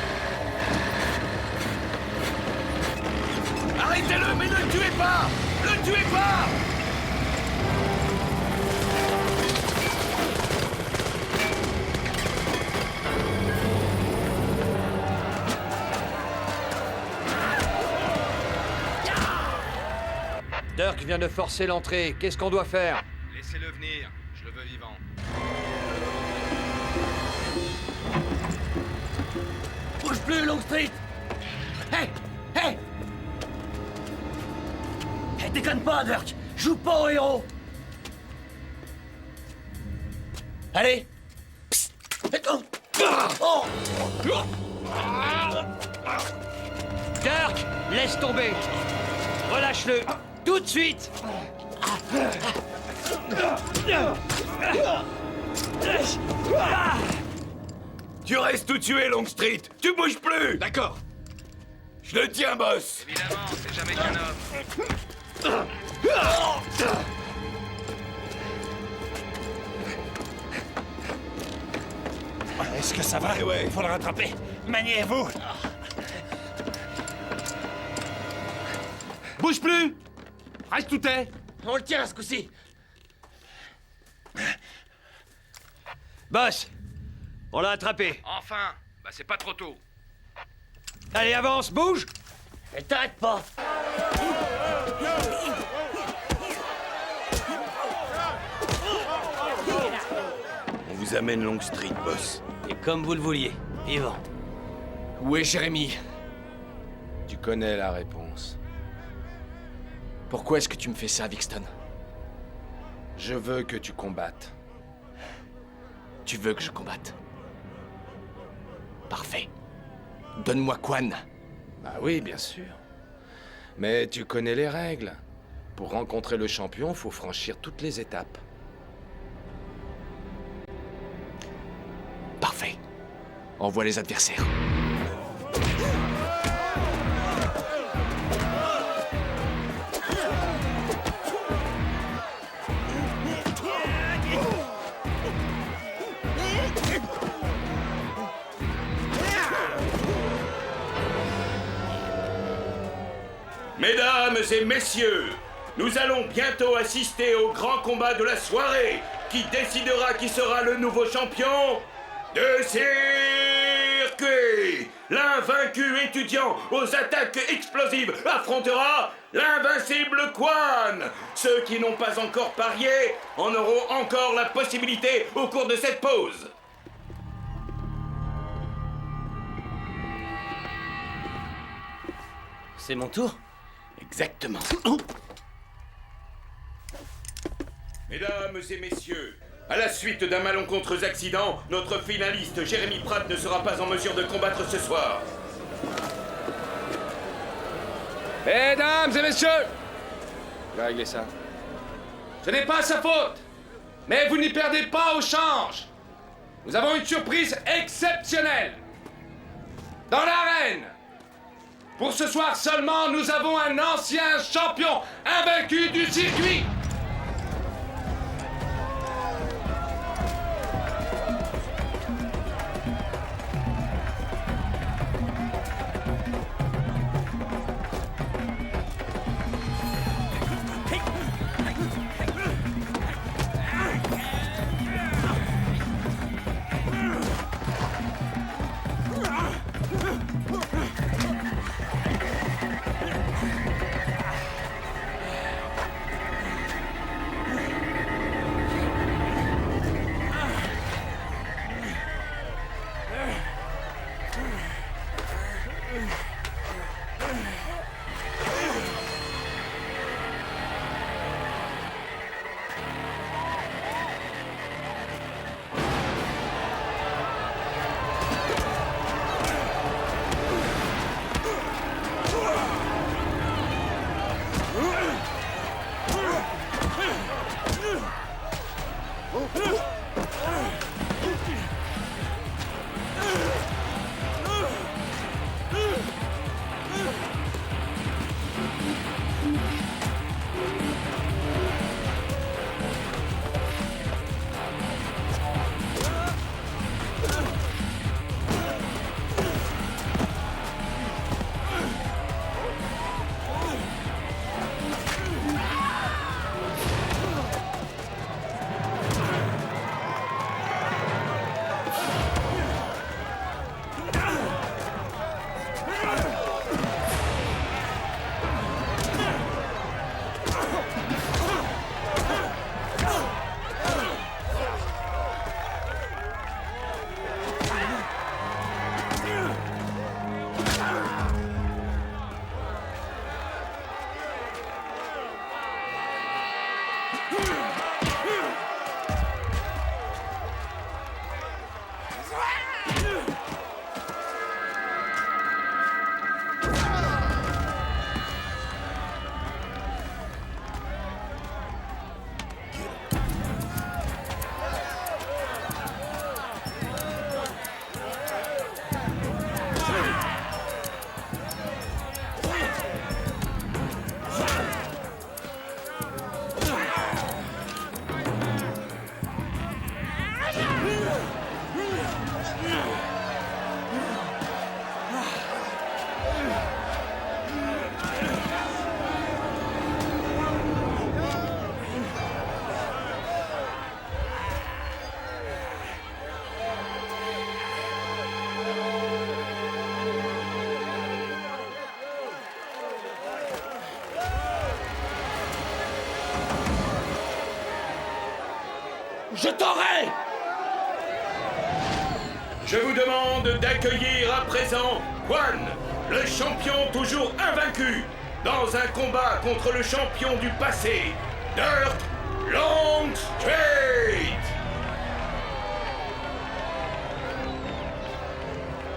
Arrêtez-le, mais ne le tuez pas! Ne le tuez pas! Dirk vient de forcer l'entrée. Qu'est-ce qu'on doit faire? Laissez-le venir, je le veux vivant. Bouge plus, Longstreet! Hé! Hé! Hé, déconne pas, Dirk! Joue pas au héros! Allez! Psst. Oh. Dirk, laisse tomber. Relâche-le. Tout de suite. Tu restes où tu es, Longstreet! Tu bouges plus! D'accord. Je le tiens, boss! Évidemment, c'est jamais qu'un homme. Est-ce que ça va? Ouais. Faut le rattraper. Maniez-vous! Bouge plus. Reste où t'es. On le tient à ce coup-ci! Boss, on l'a attrapé. Enfin, bah c'est pas trop tôt. Allez, avance, bouge. Elle t'arrête pas! On vous amène Longstreet, boss. Et comme vous le vouliez, vivant. Où est Jérémy? Tu connais la réponse. Pourquoi est-ce que tu me fais ça, Vixton? Je veux que tu combattes. Tu veux que je combatte? Parfait. Donne-moi Quan. Bah oui, bien sûr. Mais tu connais les règles. Pour rencontrer le champion, faut franchir toutes les étapes. Envoie les adversaires. Mesdames et messieurs, nous allons bientôt assister au grand combat de la soirée qui décidera qui sera le nouveau champion de circuit. L'invaincu étudiant aux attaques explosives affrontera l'invincible Quan. Ceux qui n'ont pas encore parié en auront encore la possibilité au cours de cette pause. C'est mon tour? Exactement. Mesdames et messieurs, à la suite d'un malencontreux accident, notre finaliste Jérémy Pratt ne sera pas en mesure de combattre ce soir. Mesdames et messieurs, je vais régler ça. Ce n'est pas sa faute, mais vous n'y perdez pas au change. Nous avons une surprise exceptionnelle. Dans l'arène, pour ce soir seulement, nous avons un ancien champion invaincu du circuit. Je t'aurai! Je vous demande d'accueillir à présent Quan, le champion toujours invaincu, dans un combat contre le champion du passé, Dirk Longstreet.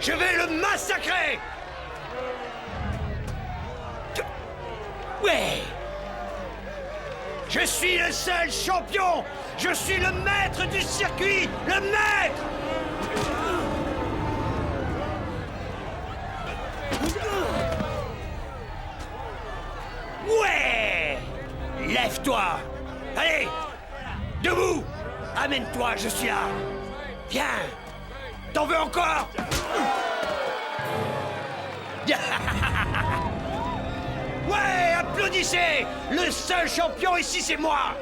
Je vais le massacrer! Ouais! Je suis le seul champion! Je suis le maître du circuit! Le maître! Lève-toi! Allez! Debout! Amène-toi, je suis là! Viens! T'en veux encore? Ouais, applaudissez! Le seul champion ici, c'est moi!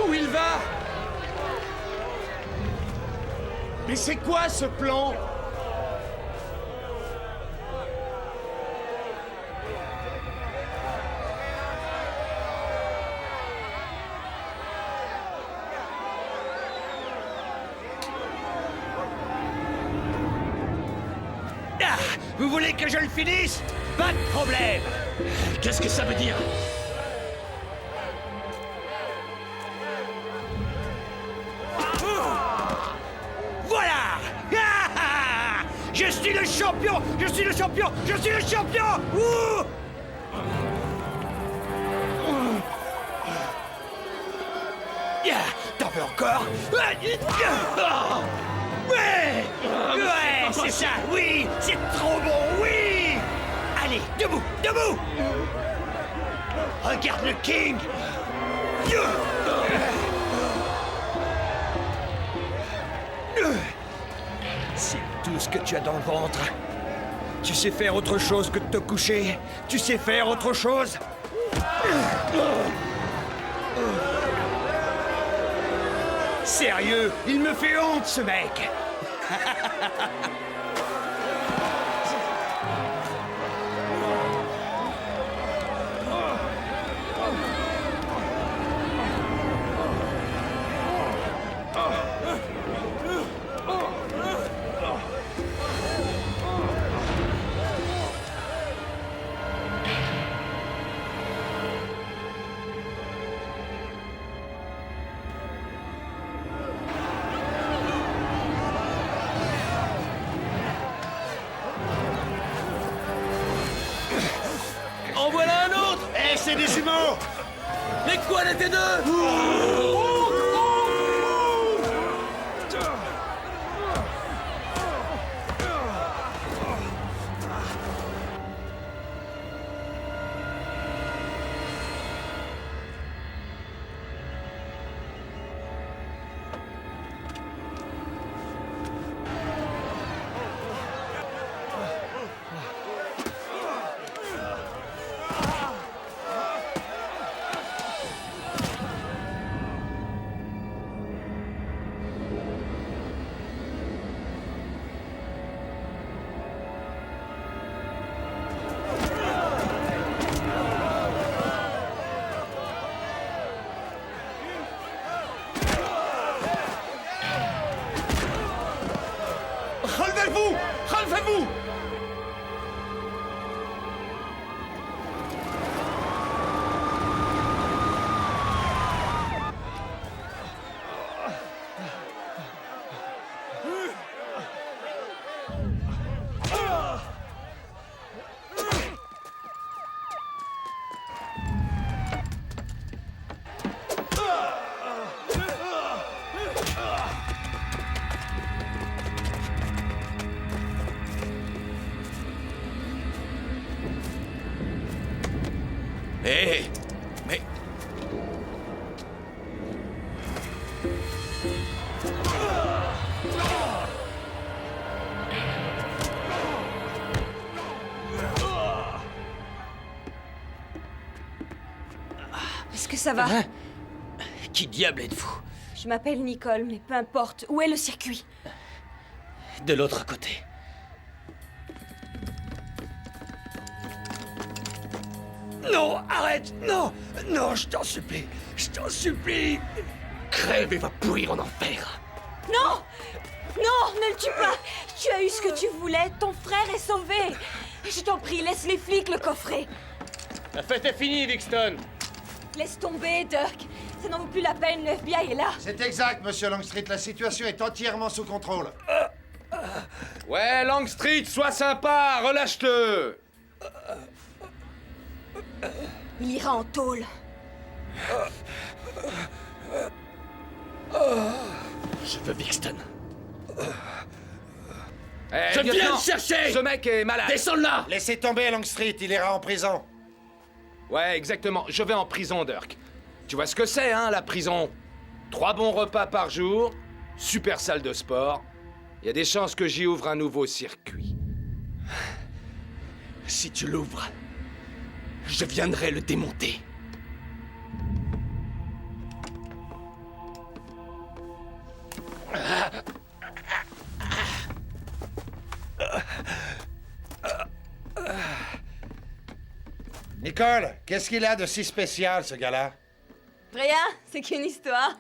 Où il va? Mais c'est quoi ce plan? Ah, vous voulez que je le finisse? Pas de problème! Qu'est-ce que ça veut dire? Voilà! Je suis le champion! Je suis le champion! Je suis le champion! Ouh! T'en veux encore? Ouais! Ouais, c'est ça! Oui! C'est trop bon! Oui! Allez, debout! Debout! Regarde le King! C'est tout ce que tu as dans le ventre. Tu sais faire autre chose que de te coucher? Tu sais faire autre chose? Sérieux, il me fait honte, ce mec. En voilà un autre! Eh, c'est des jumeaux! Mais quoi l'étaient deux? Relevez-vous! Relevez-vous! Hé! Mais... Est-ce que ça va? Hein? Qui diable êtes-vous? Je m'appelle Nicole, mais peu importe. Où est le circuit? De l'autre côté. Non, arrête! Non! Non, je t'en supplie! Je t'en supplie! Crève et va pourrir en enfer! Non! Non, ne le tue pas! Tu as eu ce que tu voulais, ton frère est sauvé! Je t'en prie, laisse les flics le coffrer! La fête est finie, Vixton. Laisse tomber, Dirk! Ça n'en vaut plus la peine, le FBI est là! C'est exact, monsieur Longstreet, la situation est entièrement sous contrôle. Ouais, Longstreet, sois sympa, relâche-le. Il ira en tôle. Je veux Vixton. Eh, Je viens lieutenant, le chercher! Ce mec est malade. Descends là! Laissez tomber Longstreet, il ira en prison. Ouais, exactement. Je vais en prison, Dirk. Tu vois ce que c'est, hein, la prison? 3 bons repas par jour, super salle de sport. Il y a des chances que j'y ouvre un nouveau circuit. Si tu l'ouvres, je viendrai le démonter. Nicole, qu'est-ce qu'il a de si spécial, ce gars-là? Rien, c'est qu'une histoire.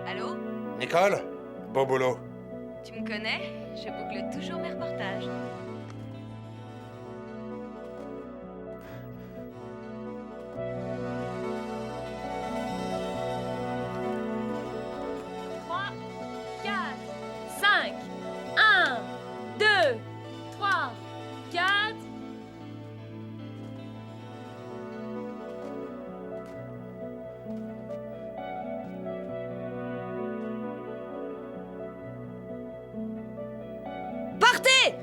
Allô? Nicole? Beau boulot. Tu me connais? Je boucle toujours mes reportages. Partez!